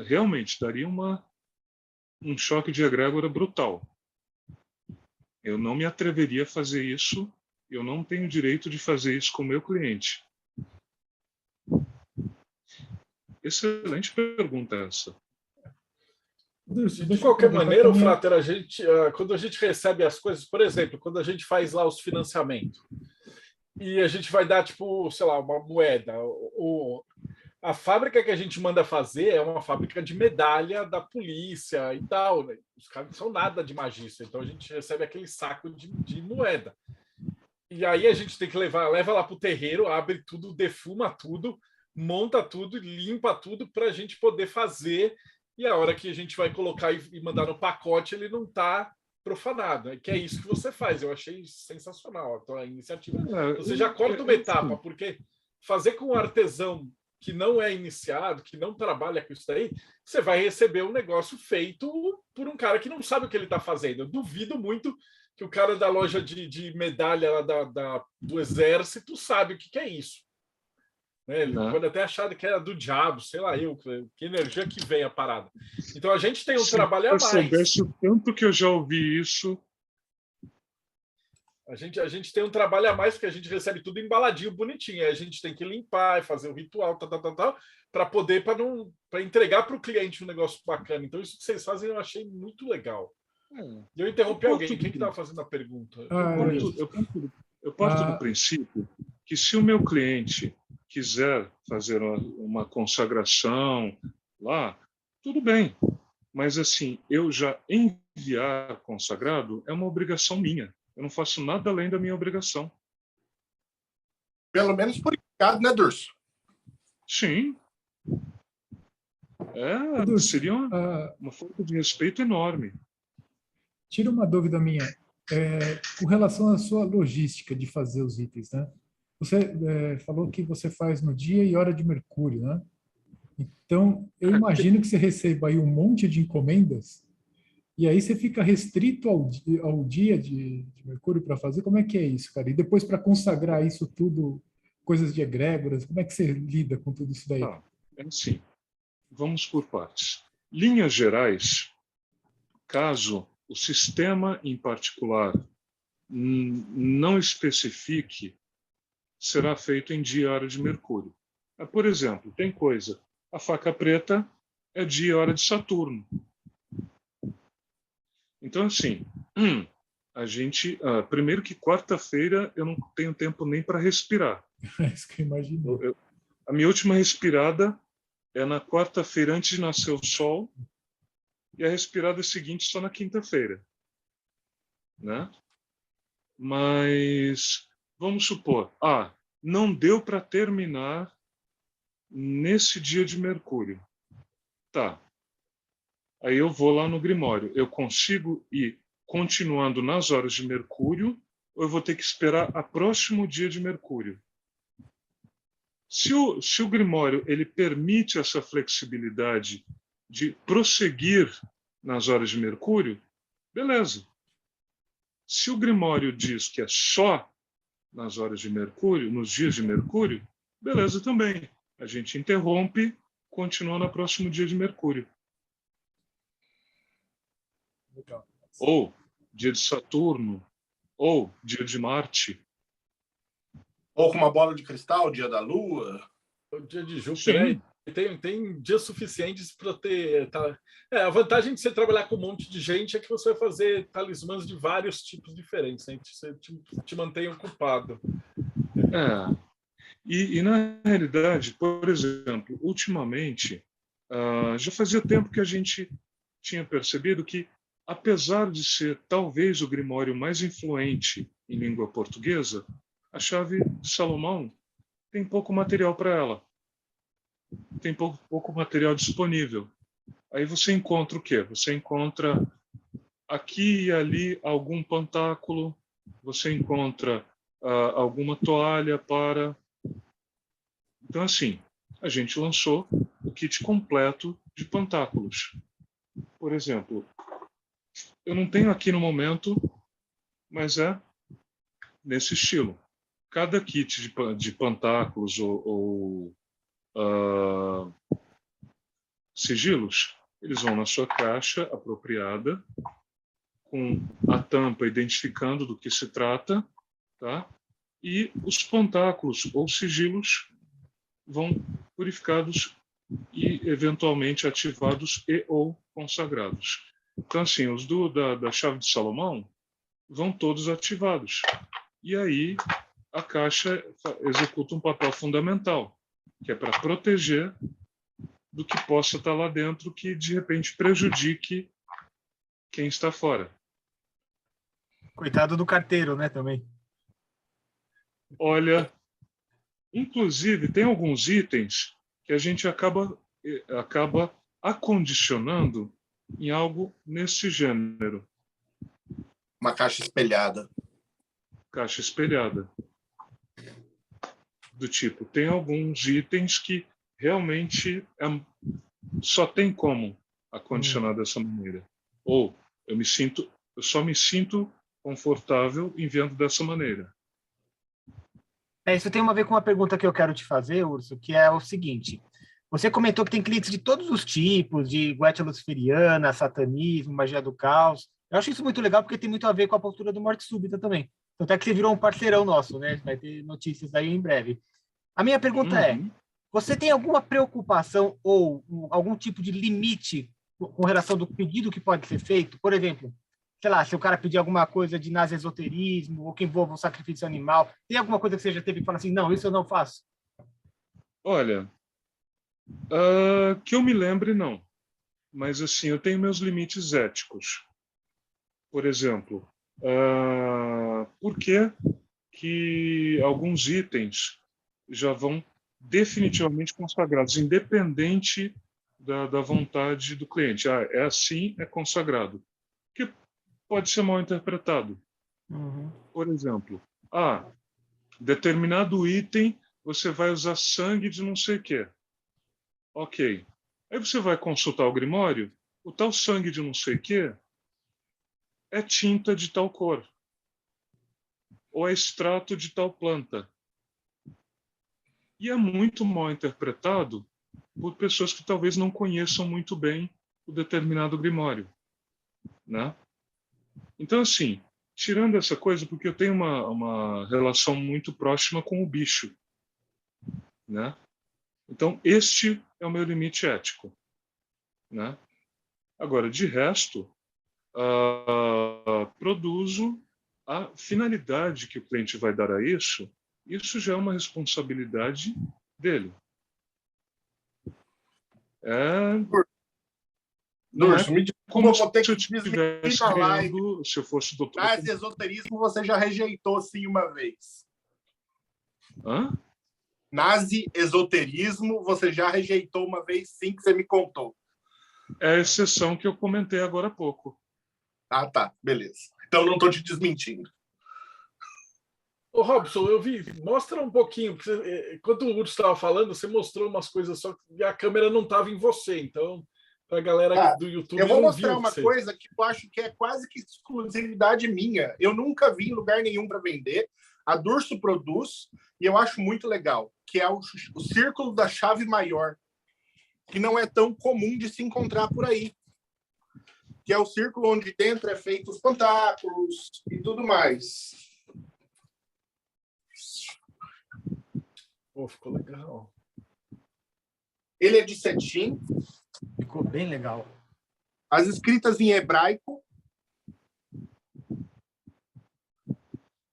realmente daria um choque de egrégora brutal. Eu não me atreveria a fazer isso, eu não tenho direito de fazer isso com o meu cliente. Excelente pergunta essa. De qualquer maneira, o Frater, quando a gente recebe as coisas, por exemplo, quando a gente faz lá os financiamentos e a gente vai dar, tipo, sei lá, uma moeda, a fábrica que a gente manda fazer é uma fábrica de medalha da polícia e tal, né? Os caras não são nada de magista, então a gente recebe aquele saco de moeda. E aí a gente tem que leva lá para o terreiro, abre tudo, defuma tudo, monta tudo, limpa tudo para a gente poder fazer. E a hora que a gente vai colocar e mandar no pacote, ele não está profanado. Né? Que é isso que você faz. Eu achei sensacional a iniciativa. Você já corta uma etapa, porque fazer com um artesão que não é iniciado, que não trabalha com isso daí, você vai receber um negócio feito por um cara que não sabe o que ele está fazendo. Eu duvido muito que o cara da loja de medalha lá do exército sabe o que é isso. Ele pode até achar que era do diabo, sei lá eu, que energia que vem a parada. Então a gente tem um trabalho a mais. Se eu soubesse o tanto que eu já ouvi isso. A gente tem um trabalho a mais, porque a gente recebe tudo embaladinho, bonitinho. Aí a gente tem que limpar, fazer o ritual, para poder, para entregar para o cliente um negócio bacana. Então isso que vocês fazem eu achei muito legal. E eu interrompi alguém. Quem que estava fazendo a pergunta? Eu parto do princípio que se o meu cliente quiser fazer uma consagração lá, tudo bem. Mas, assim, eu já enviar consagrado é uma obrigação minha. Eu não faço nada além da minha obrigação. Pelo menos purificado, né, Durso? Sim. Seria uma falta de respeito enorme. Tira uma dúvida minha. Com relação à sua logística de fazer os itens, né? Você falou que você faz no dia e hora de Mercúrio, né? Então, eu imagino que você receba aí um monte de encomendas e aí você fica restrito ao dia de Mercúrio para fazer. Como é que é isso, cara? E depois, para consagrar isso tudo, coisas de egrégoras, como é que você lida com tudo isso daí? É assim. Vamos por partes. Linhas gerais, caso o sistema em particular não especifique, será feito em dia e hora de Mercúrio. Por exemplo, tem coisa, a faca preta é dia e hora de Saturno. Então, assim, a gente... primeiro que quarta-feira eu não tenho tempo nem para respirar. É isso que eu imagino. A minha última respirada é na quarta-feira antes de nascer o sol e a respirada seguinte só na quinta-feira. Né? Mas... Vamos supor, não deu para terminar nesse dia de Mercúrio. Tá. Aí eu vou lá no Grimório. Eu consigo ir continuando nas horas de Mercúrio ou eu vou ter que esperar a próximo dia de Mercúrio? Se o Grimório ele permite essa flexibilidade de prosseguir nas horas de Mercúrio, beleza. Se o Grimório diz que é só nas horas de Mercúrio, nos dias de Mercúrio, beleza também. A gente interrompe, continua no próximo dia de Mercúrio. Legal. Ou dia de Saturno, ou dia de Marte. Ou com uma bola de cristal, dia da Lua. O dia de Júpiter, tem dias suficientes para ter... a vantagem de você trabalhar com um monte de gente é que você vai fazer talismãs de vários tipos diferentes, né? Você te mantém ocupado. E na realidade, por exemplo, ultimamente, já fazia tempo que a gente tinha percebido que, apesar de ser talvez o Grimório mais influente em língua portuguesa, a chave de Salomão tem pouco material para ela. Tem pouco material disponível. Aí você encontra o quê? Você encontra aqui e ali algum pantáculo, você encontra alguma toalha para... Então, assim, a gente lançou o kit completo de pantáculos. Por exemplo, eu não tenho aqui no momento, mas é nesse estilo. Cada kit de pantáculos ou sigilos, eles vão na sua caixa apropriada, com a tampa identificando do que se trata, tá? E os pantáculos ou sigilos vão purificados e eventualmente ativados e ou consagrados. Então, assim, os da chave de Salomão vão todos ativados. E aí a caixa executa um papel fundamental, que é para proteger do que possa estar lá dentro que, de repente, prejudique quem está fora. Coitado do carteiro, né, também. Olha, inclusive, tem alguns itens que a gente acaba acondicionando em algo nesse gênero. Uma caixa espelhada. Caixa espelhada. Do tipo, tem alguns itens que realmente só tem como acondicionar dessa maneira. Ou eu só me sinto confortável em vendo dessa maneira. Isso tem a ver com uma pergunta que eu quero te fazer, Urso, que é o seguinte. Você comentou que tem clientes de todos os tipos, de Goetia luciferiana, satanismo, magia do caos. Eu acho isso muito legal porque tem muito a ver com a postura do Morte Súbita também. Tanto é que você virou um parceirão nosso, né? Vai ter notícias aí em breve. A minha pergunta é, você tem alguma preocupação ou algum tipo de limite com relação do pedido que pode ser feito? Por exemplo, sei lá, se o cara pedir alguma coisa de nazi-esoterismo ou que envolva um sacrifício animal, tem alguma coisa que você já teve que falar assim, não, isso eu não faço? Olha, que eu me lembre, não. Mas, assim, eu tenho meus limites éticos. Por exemplo, por que alguns itens já vão definitivamente consagrados, independente da vontade do cliente? É assim, é consagrado. Que pode ser mal interpretado. Por exemplo, determinado item você vai usar sangue de não sei o quê. Ok. Aí você vai consultar o Grimório, o tal sangue de não sei o quê é tinta de tal cor. Ou é extrato de tal planta. E é muito mal interpretado por pessoas que talvez não conheçam muito bem o determinado Grimório, né? Então, assim, tirando essa coisa, porque eu tenho uma relação muito próxima com o bicho, né? Então, este é o meu limite ético, né? Agora, de resto, produzo a finalidade que o cliente vai dar a isso já é uma responsabilidade dele. Durso, me desculpa, eu vou ter que desligar a live. Se eu fosse doutor... Mas esoterismo você já rejeitou, sim, uma vez. Nazi-esoterismo você já rejeitou uma vez, sim, que você me contou. É a exceção que eu comentei agora há pouco. Ah, tá. Beleza. Então não estou te desmentindo. Ô, Robson, eu vi. Mostra um pouquinho. Enquanto o Urso estava falando, você mostrou umas coisas, só que a câmera não estava em você. Então, para a galera do YouTube, eu vou mostrar uma coisa que eu acho que é quase que exclusividade minha. Eu nunca vi em lugar nenhum para vender. A Durso produz e eu acho muito legal, que é o círculo da chave maior, que não é tão comum de se encontrar por aí. Que é o círculo onde dentro é feito os pantáculos e tudo mais. Ficou legal. Ele é de cetim. Ficou bem legal. As escritas em hebraico.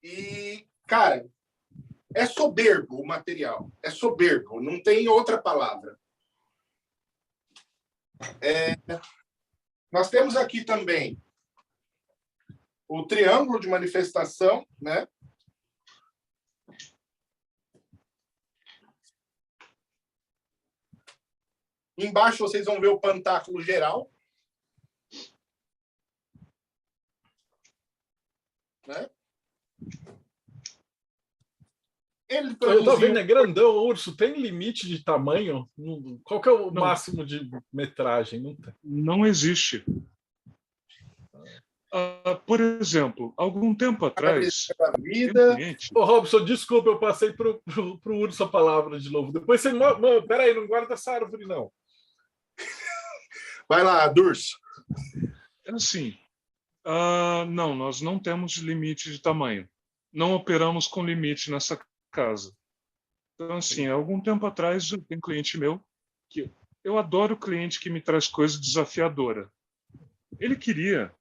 E, cara, é soberbo o material. É soberbo, não tem outra palavra. Nós temos aqui também o triângulo de manifestação, né? Embaixo vocês vão ver o pantáculo geral. Né? Ele Eu tô vendo, produziu... é grandão, o urso. Tem limite de tamanho? Qual que é o máximo de metragem? Não tem. Não existe. Por exemplo, algum tempo atrás, vida. Ô, Robson, desculpa, eu passei pro urso a palavra de novo. Depois você... Peraí, não guarda essa árvore, não. Vai lá, Durso. É assim, não, nós não temos limite de tamanho. Não operamos com limite nessa casa. Então, assim, há algum tempo atrás, tem um cliente meu que eu adoro cliente que me traz coisa desafiadora. Ele queria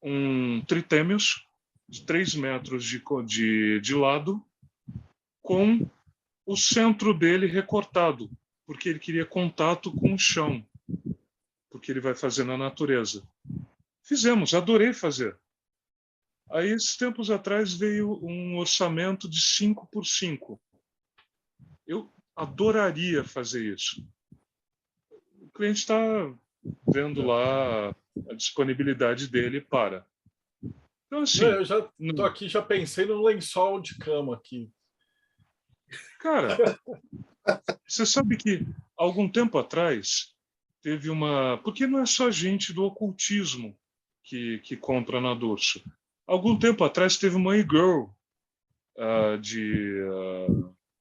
um tritêmios de 3 metros de lado com o centro dele recortado, porque ele queria contato com o chão, porque ele vai fazer na natureza. Fizemos, adorei fazer. Aí, esses tempos atrás, veio um orçamento de 5 por 5. Eu adoraria fazer isso. O cliente está vendo lá a disponibilidade dele para. Então, assim... Eu já tô aqui, já pensei no lençol de cama aqui. Cara, você sabe que, algum tempo atrás, teve uma... Porque não é só gente do ocultismo que compra na Dorso. Algum tempo atrás teve uma e-girl de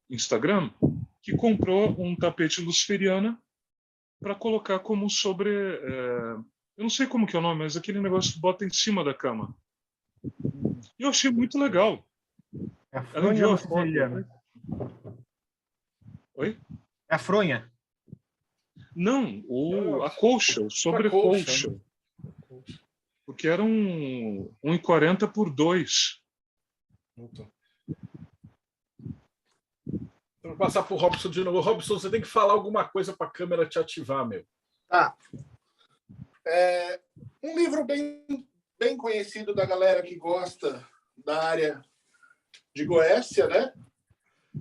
Instagram que comprou um tapete luciferiana para colocar como sobre... eu não sei como que é o nome, mas aquele negócio que bota em cima da cama. E eu achei muito legal. É a Ela enviou a foto. luciferiana. Oi? É a fronha. Não, a colcha, o sobrecolcha. Né? Porque era 1,40 por 2. Vou passar para o Robson de novo. Robson, você tem que falar alguma coisa para a câmera te ativar, meu. Tá. Um livro bem conhecido da galera que gosta da área de Goécia, né?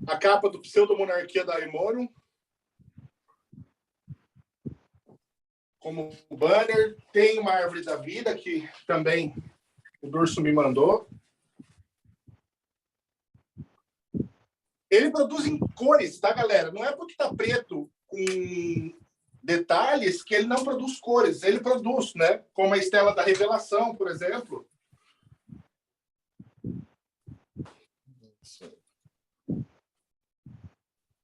A capa do Pseudomonarquia Daimorum. Como banner. Tem uma árvore da vida que também o Durso me mandou. Ele produz em cores, tá, galera? Não é porque tá preto com detalhes que ele não produz cores. Ele produz, né? Como a Estela da Revelação, por exemplo.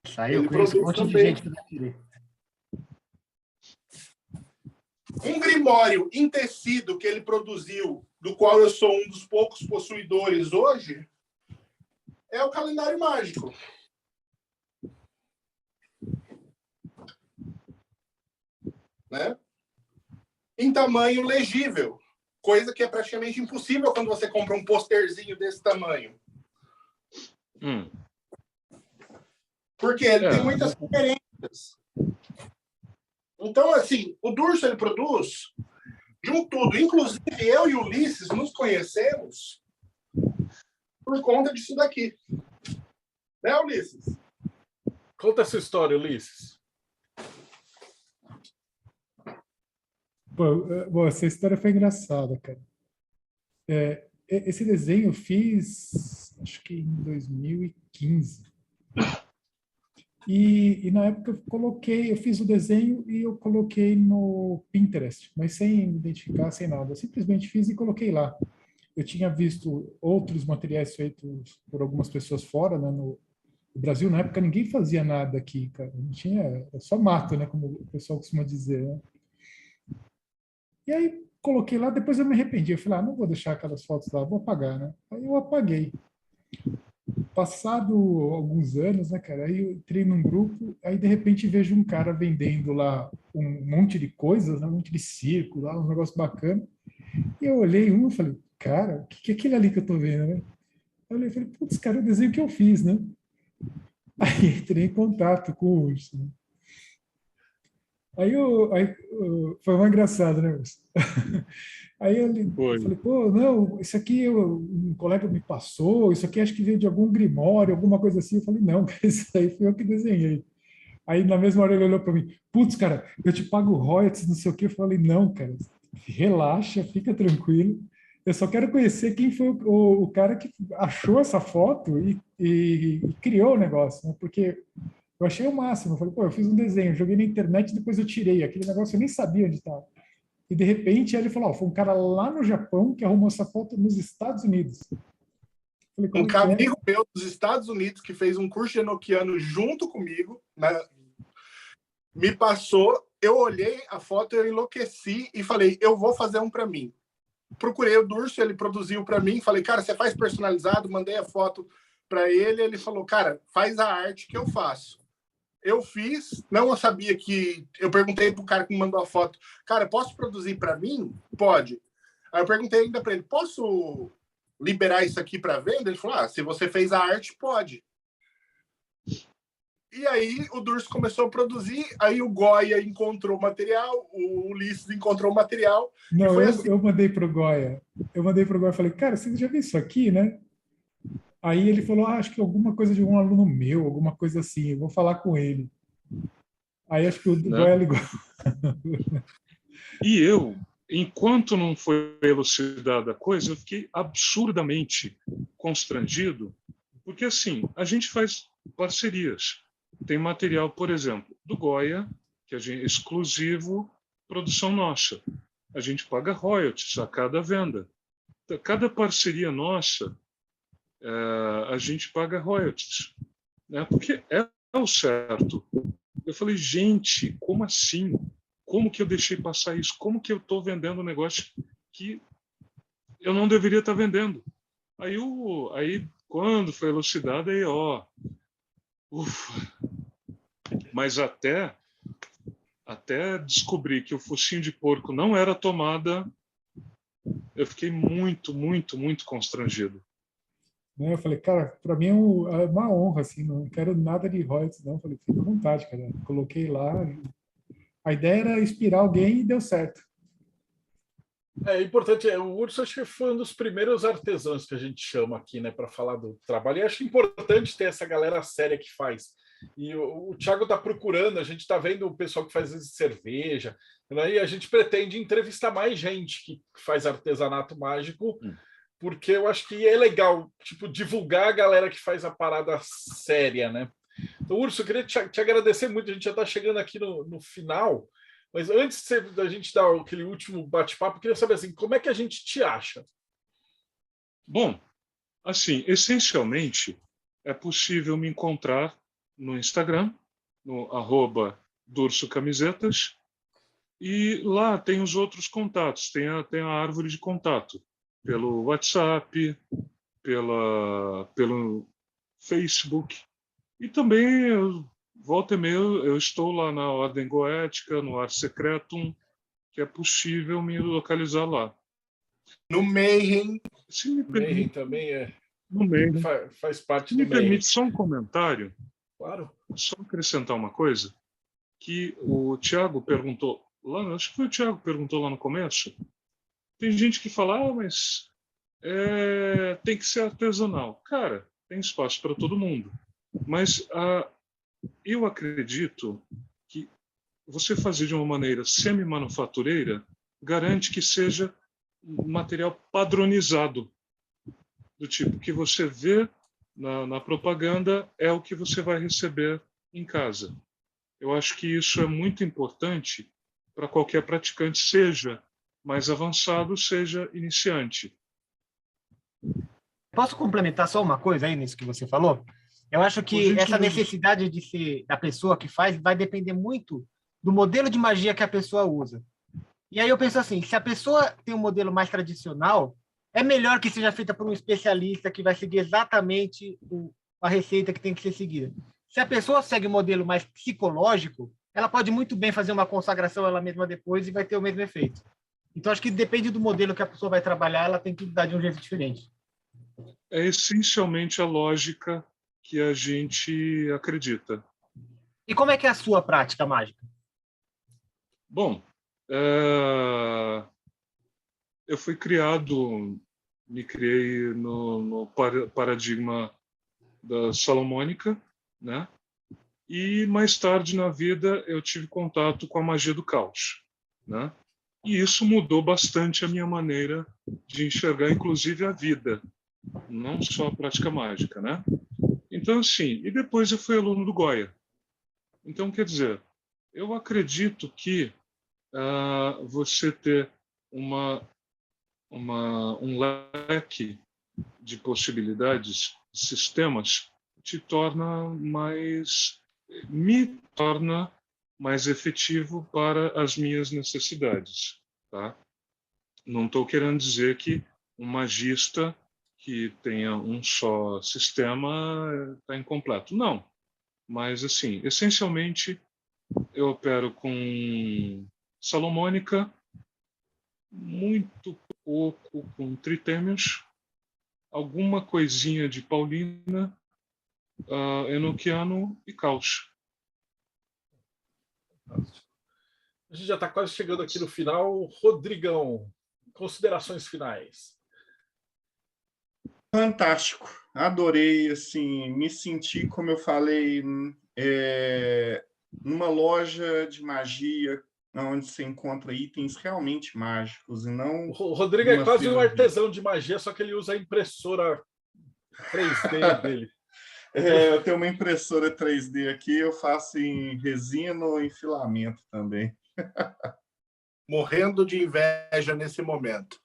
Saiu, eu conheço um monte de gente que vai querer. Um grimório em tecido que ele produziu, do qual eu sou um dos poucos possuidores hoje, é o calendário mágico. Né? Em tamanho legível, coisa que é praticamente impossível quando você compra um posterzinho desse tamanho. Porque ele tem muitas referências. Então, assim, o Durso ele produz de um tudo. Inclusive, eu e o Ulisses nos conhecemos por conta disso daqui. Né, Ulisses? Conta essa história, Ulisses. Bom, essa história foi engraçada, cara. Esse desenho eu fiz, acho que em 2015. E na época eu fiz o desenho e eu coloquei no Pinterest, mas sem me identificar, sem nada. Eu simplesmente fiz e coloquei lá. Eu tinha visto outros materiais feitos por algumas pessoas fora, né, no Brasil. Na época ninguém fazia nada aqui, cara. Não tinha, era só mato, né, como o pessoal costuma dizer, né? E aí coloquei lá, depois eu me arrependi. Eu falei, não vou deixar aquelas fotos lá, vou apagar, né? Aí eu apaguei. Passado alguns anos, né, cara, aí eu entrei num grupo, aí de repente vejo um cara vendendo lá um monte de coisas, né, um monte de circo, lá, um negócio bacana. E eu olhei e falei, cara, o que é aquele ali que eu tô vendo, né? Eu olhei e falei, putz, cara, é o desenho que eu fiz, né? Aí entrei em contato com o urso, né? Foi uma engraçado, né? Aí eu Foi. falei, pô, não, isso aqui um colega me passou, isso aqui acho que veio de algum grimório, alguma coisa assim. Eu falei, não, isso aí foi eu que desenhei. Aí na mesma hora ele olhou para mim, putz, cara, eu te pago royalties, não sei o quê. Eu falei, não, cara, relaxa, fica tranquilo. Eu só quero conhecer quem foi o cara que achou essa foto e criou o negócio, né? Porque eu achei o máximo. Eu falei, pô, eu fiz um desenho, joguei na internet, depois eu tirei. Aquele negócio eu nem sabia onde estava. E de repente ele falou, ó, foi um cara lá no Japão que arrumou essa foto nos Estados Unidos. Eu falei, Um como que é? amigo meu dos Estados Unidos que fez um curso de enoquiano junto comigo, né, me passou, eu olhei a foto, eu enlouqueci e falei, eu vou fazer um para mim. Procurei o Durso, ele produziu para mim, falei, cara, você faz personalizado? Mandei a foto para ele, ele falou, cara, faz a arte que eu faço. Eu fiz, não sabia que... Eu perguntei pro cara que me mandou a foto, cara, posso produzir para mim? Pode. Aí eu perguntei ainda para ele, posso liberar isso aqui para venda? Ele falou, se você fez a arte, pode. E aí o Durso começou a produzir, aí o Goya encontrou o material, o Ulisses encontrou o material. Não, e foi assim. eu mandei pro Goya. Eu mandei pro Goya e falei, cara, você já viu isso aqui, né? Aí ele falou, acho que alguma coisa de um aluno meu, alguma coisa assim, eu vou falar com ele. Aí acho que o Né? Goya ligou. E eu, enquanto não foi elucidada a coisa, eu fiquei absurdamente constrangido, porque assim, a gente faz parcerias. Tem material, por exemplo, do Goya, que é exclusivo, produção nossa. A gente paga royalties a cada venda. Cada parceria nossa, a gente paga royalties, né? Porque é o certo. Eu falei, gente, como assim? Como que eu deixei passar isso? Como que eu estou vendendo um negócio que eu não deveria estar vendendo? Aí, quando foi elucidado, aí, ufa. Mas até descobrir que o focinho de porco não era tomada, eu fiquei muito, muito, muito constrangido. Eu falei, cara, para mim é uma honra, assim, não quero nada de royalties, não. Eu falei, fica à vontade, cara. Coloquei lá. A ideia era inspirar alguém e deu certo. É importante, o Urso acho que foi um dos primeiros artesãos que a gente chama aqui, né, para falar do trabalho. E acho importante ter essa galera séria que faz. E o Thiago está procurando, a gente está vendo o pessoal que faz cerveja, né, e a gente pretende entrevistar mais gente que faz artesanato mágico, porque eu acho que é legal, tipo, divulgar a galera que faz a parada séria, né? Então, Urso, eu queria te agradecer muito, a gente já está chegando aqui no final. Mas antes da gente dar aquele último bate-papo, eu queria saber assim, como é que a gente te acha? Bom, assim, essencialmente, é possível me encontrar no Instagram, no @DursoCamisetas, e lá tem os outros contatos, tem a árvore de contato, pelo WhatsApp, pelo Facebook, e também volta e meia eu estou lá na Ordem Goética, no Ars Secretum, que é possível me localizar lá. No Mayhem. Se me Mayhem permite, também no Mayhem. faz parte Se do me Mayhem. permite só um comentário, Claro. só acrescentar uma coisa, que o Thiago perguntou, acho que foi o Thiago que perguntou lá no começo, tem gente que fala, mas tem que ser artesanal. Cara, tem espaço para todo mundo. Mas eu acredito que você fazer de uma maneira semi-manufatureira garante que seja um material padronizado, do tipo que você vê na propaganda é o que você vai receber em casa. Eu acho que isso é muito importante para qualquer praticante, seja mais avançado, seja iniciante. Posso complementar só uma coisa aí nisso que você falou? Eu acho que essa necessidade de ser da pessoa que faz vai depender muito do modelo de magia que a pessoa usa. E aí eu penso assim, se a pessoa tem um modelo mais tradicional, é melhor que seja feita por um especialista que vai seguir exatamente a receita que tem que ser seguida. Se a pessoa segue um modelo mais psicológico, ela pode muito bem fazer uma consagração ela mesma depois e vai ter o mesmo efeito. Então, acho que depende do modelo que a pessoa vai trabalhar, ela tem que dar de um jeito diferente. É essencialmente a lógica que a gente acredita. E como é que é a sua prática mágica? Bom, eu fui criado, me criei no paradigma da Salomônica, né? E mais tarde na vida eu tive contato com a magia do caos, né? E isso mudou bastante a minha maneira de enxergar, inclusive, a vida, não só a prática mágica, né? Então, assim, e depois eu fui aluno do Goya. Então, quer dizer, eu acredito que você ter um leque de possibilidades, sistemas, me torna mais efetivo para as minhas necessidades, tá? Não estou querendo dizer que um magista que tenha um só sistema está incompleto. Não. Mas, assim, essencialmente, eu opero com Salomônica, muito pouco com Tritêmios, alguma coisinha de Paulina, Enoquiano e Caos. A gente já está quase chegando aqui no final. Rodrigão, considerações finais. Fantástico, adorei, assim, me senti, como eu falei, numa loja de magia, onde você encontra itens realmente mágicos e não... O Rodrigo é quase um artesão de magia, só que ele usa a impressora 3D dele. Eu tenho uma impressora 3D aqui, eu faço em resina ou em filamento também. Morrendo de inveja nesse momento.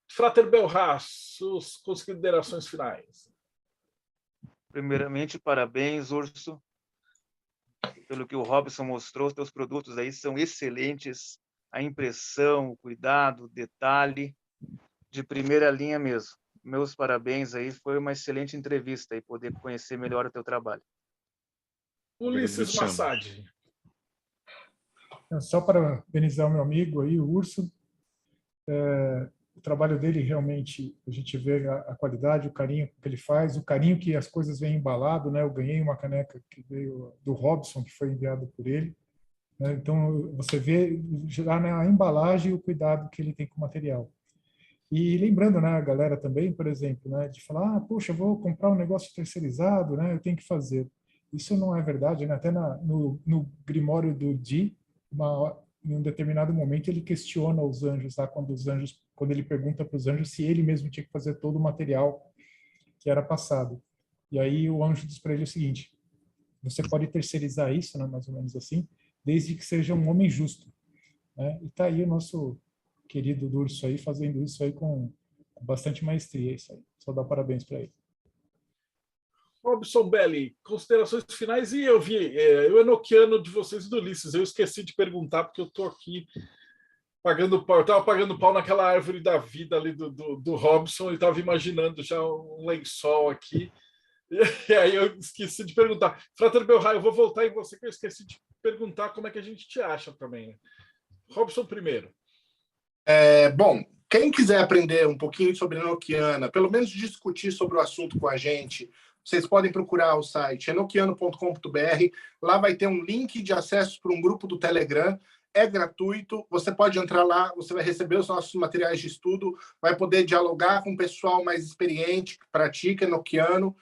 Frater Belras, suas considerações finais. Primeiramente, parabéns, Urso, pelo que o Robson mostrou. Os teus produtos aí são excelentes. A impressão, o cuidado, o detalhe, de primeira linha mesmo. Meus parabéns aí, foi uma excelente entrevista e poder conhecer melhor o teu trabalho. Ulisses Massad. Só para parabenizar o meu amigo aí, o Urso. O trabalho dele realmente, a gente vê a qualidade, o carinho que ele faz, o carinho que as coisas vêm embalado, né? Eu ganhei uma caneca que veio do Robson, que foi enviado por ele, né? Então, você vê já na embalagem o cuidado que ele tem com o material. E lembrando, né, a galera também, por exemplo, né, de falar, poxa, eu vou comprar um negócio terceirizado, né, eu tenho que fazer. Isso não é verdade, né? Até no Grimório do Di, em um determinado momento ele questiona os anjos, tá? Quando ele pergunta para os anjos se ele mesmo tinha que fazer todo o material que era passado. E aí o anjo diz para ele o seguinte: você pode terceirizar isso, né, mais ou menos assim, desde que seja um homem justo, né? E tá aí o nosso querido Durso aí fazendo isso aí com bastante maestria, isso aí. Só dá parabéns para ele. Robson Belli, considerações finais. E eu vi o enoquiano de vocês e do Ulisses. Eu esqueci de perguntar, porque eu estou aqui pagando pau. Eu estava pagando pau naquela árvore da vida ali do Robson e estava imaginando já um lençol aqui. E aí eu esqueci de perguntar. Frater Belray, eu vou voltar em você, que eu esqueci de perguntar como é que a gente te acha também. Né? Robson primeiro. Bom, quem quiser aprender um pouquinho sobre Enoquiana, pelo menos discutir sobre o assunto com a gente, vocês podem procurar o site enoquiano.com.br. Lá vai ter um link de acesso para um grupo do Telegram. É gratuito. Você pode entrar lá, você vai receber os nossos materiais de estudo, vai poder dialogar com o pessoal mais experiente que pratica Enoquiano.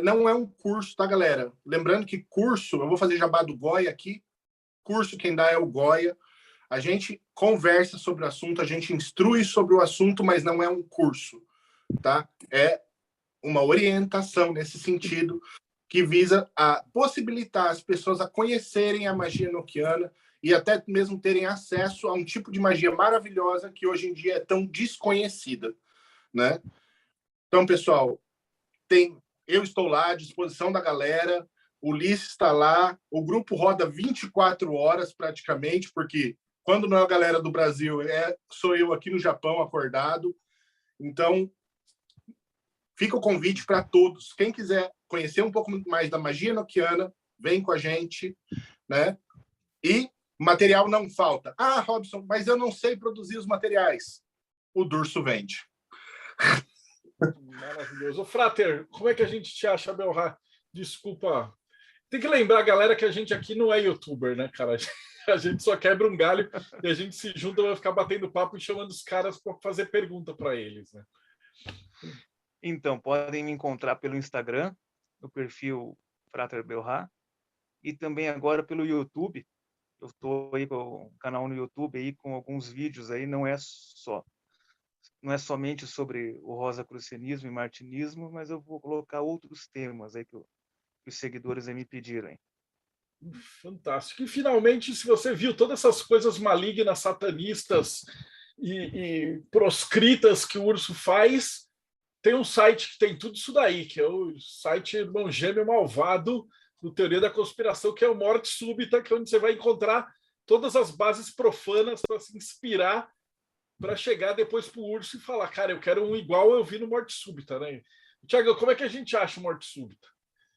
Não é um curso, tá, galera? Lembrando que curso, eu vou fazer jabá do Goya aqui. Curso quem dá é o Goya. A gente conversa sobre o assunto, a gente instrui sobre o assunto, mas não é um curso, tá? É uma orientação nesse sentido que visa a possibilitar as pessoas a conhecerem a magia enoquiana e até mesmo terem acesso a um tipo de magia maravilhosa que hoje em dia é tão desconhecida, né? Então, pessoal, eu estou lá à disposição da galera, o Ulisses está lá, o grupo roda 24 horas praticamente, porque quando não é a galera do Brasil, sou eu aqui no Japão acordado. Então, fica o convite para todos. Quem quiser conhecer um pouco mais da magia enoquiana, vem com a gente, né? E material não falta. Ah, Robson, mas eu não sei produzir os materiais. O Durso vende. Maravilhoso. Frater, como é que a gente te acha, Belra? Desculpa Tem que lembrar, galera, que a gente aqui não é youtuber, né, cara? A gente só quebra um galho e a gente se junta, vai ficar batendo papo e chamando os caras para fazer pergunta para eles, né? Então, podem me encontrar pelo Instagram, no perfil Frater Belrá, e também agora pelo YouTube. Eu estou aí com o canal no YouTube aí com alguns vídeos aí, não é somente sobre o rosacrucianismo e martinismo, mas eu vou colocar outros temas aí que os seguidores aí me pediram. Hein? Fantástico. E finalmente, se você viu todas essas coisas malignas, satanistas e proscritas que o Urso faz, tem um site que tem tudo isso daí, que é o site Irmão Gêmeo Malvado, do Teoria da Conspiração, que é o Morte Súbita, que é onde você vai encontrar todas as bases profanas para se inspirar para chegar depois para o Urso e falar, cara, eu quero um igual eu vi no Morte Súbita, né? Tiago, como é que a gente acha o Morte Súbita?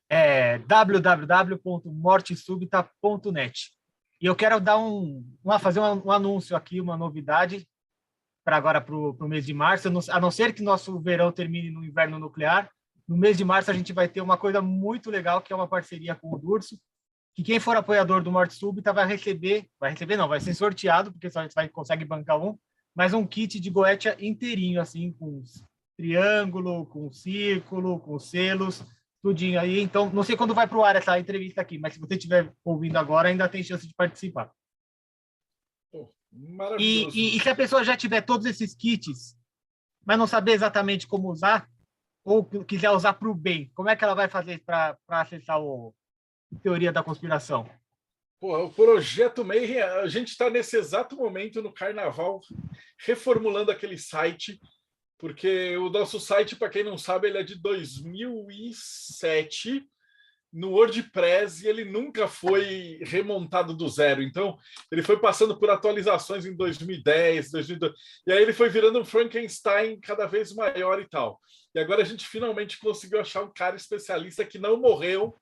É www.mortesubita.net. E eu quero dar fazer um anúncio aqui, uma novidade para agora para o mês de março, a não ser que nosso verão termine no inverno nuclear. No mês de março a gente vai ter uma coisa muito legal, que é uma parceria com o Durso, que quem for apoiador do Morte Súbita vai ser sorteado, porque só a gente consegue bancar mas um kit de Goetia inteirinho, assim, com triângulo, com círculo, com selos, tudinho aí. Então, não sei quando vai para o ar essa entrevista aqui, mas se você estiver ouvindo agora, ainda tem chance de participar. Maravilhoso. E se a pessoa já tiver todos esses kits, mas não saber exatamente como usar, ou quiser usar para o bem, como é que ela vai fazer para acessar o Teoria da Conspiração? Pô, o Projeto Mayhem, a gente está nesse exato momento no Carnaval, reformulando aquele site, porque o nosso site, para quem não sabe, ele é de 2007, no WordPress, e ele nunca foi remontado do zero. Então, ele foi passando por atualizações em 2010, 2012, e aí ele foi virando um Frankenstein cada vez maior e tal. E agora a gente finalmente conseguiu achar um cara especialista que não morreu,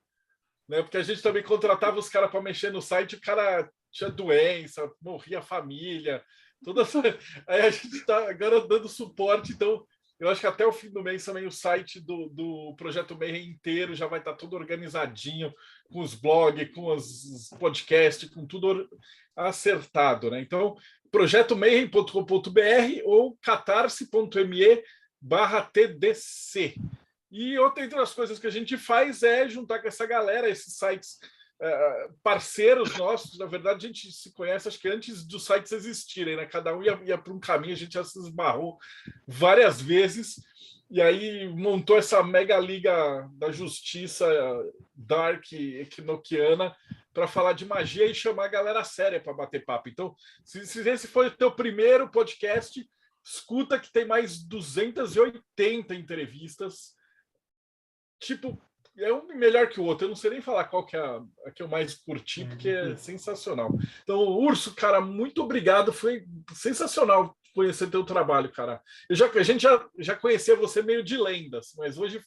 né? Porque a gente também contratava os caras para mexer no site, o cara tinha doença, morria a família, toda essa... Aí a gente está agora dando suporte, então eu acho que até o fim do mês também o site do Projeto Mayhem inteiro já vai estar tudo organizadinho, com os blogs, com os podcasts, com tudo acertado, né? Então, projetomayhem.com.br ou catarse.me/TDC. E outra entre as coisas que a gente faz é juntar com essa galera, esses sites parceiros nossos. Na verdade, a gente se conhece, acho que antes dos sites existirem, né? Cada um ia para um caminho, a gente já se esbarrou várias vezes, e aí montou essa mega liga da justiça dark equinoquiana para falar de magia e chamar a galera séria para bater papo. Então, se esse foi o teu primeiro podcast, escuta que tem mais 280 entrevistas. Tipo, é um melhor que o outro. Eu não sei nem falar qual que é a que eu mais curti, porque é sensacional. Então, Urso, cara, muito obrigado. Foi sensacional conhecer teu trabalho, cara. A gente já conhecia você meio de lendas, mas hoje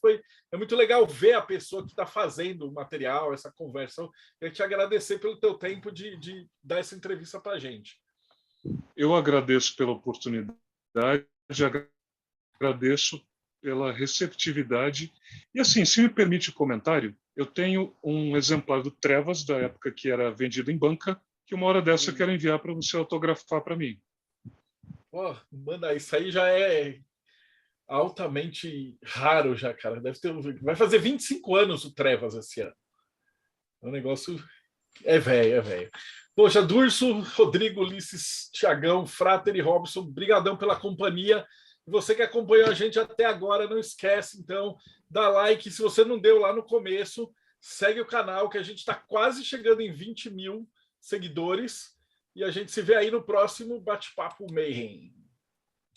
é muito legal ver a pessoa que está fazendo o material, essa conversa. Eu queria te agradecer pelo teu tempo de dar essa entrevista para a gente. Eu agradeço pela oportunidade, agradeço pela receptividade. E assim, se me permite o comentário, eu tenho um exemplar do Trevas, da época que era vendido em banca, que uma hora dessa eu quero enviar para você autografar para mim. Oh, manda, isso aí já é altamente raro já, cara. Vai fazer 25 anos o Trevas esse ano. O negócio é velho. Poxa, Durso, Rodrigo, Ulisses, Tiagão, Frater e Robson, brigadão pela companhia. Você que acompanhou a gente até agora, não esquece, então, dá like. Se você não deu lá no começo, segue o canal, que a gente está quase chegando em 20 mil seguidores. E a gente se vê aí no próximo Bate-Papo Mayhem.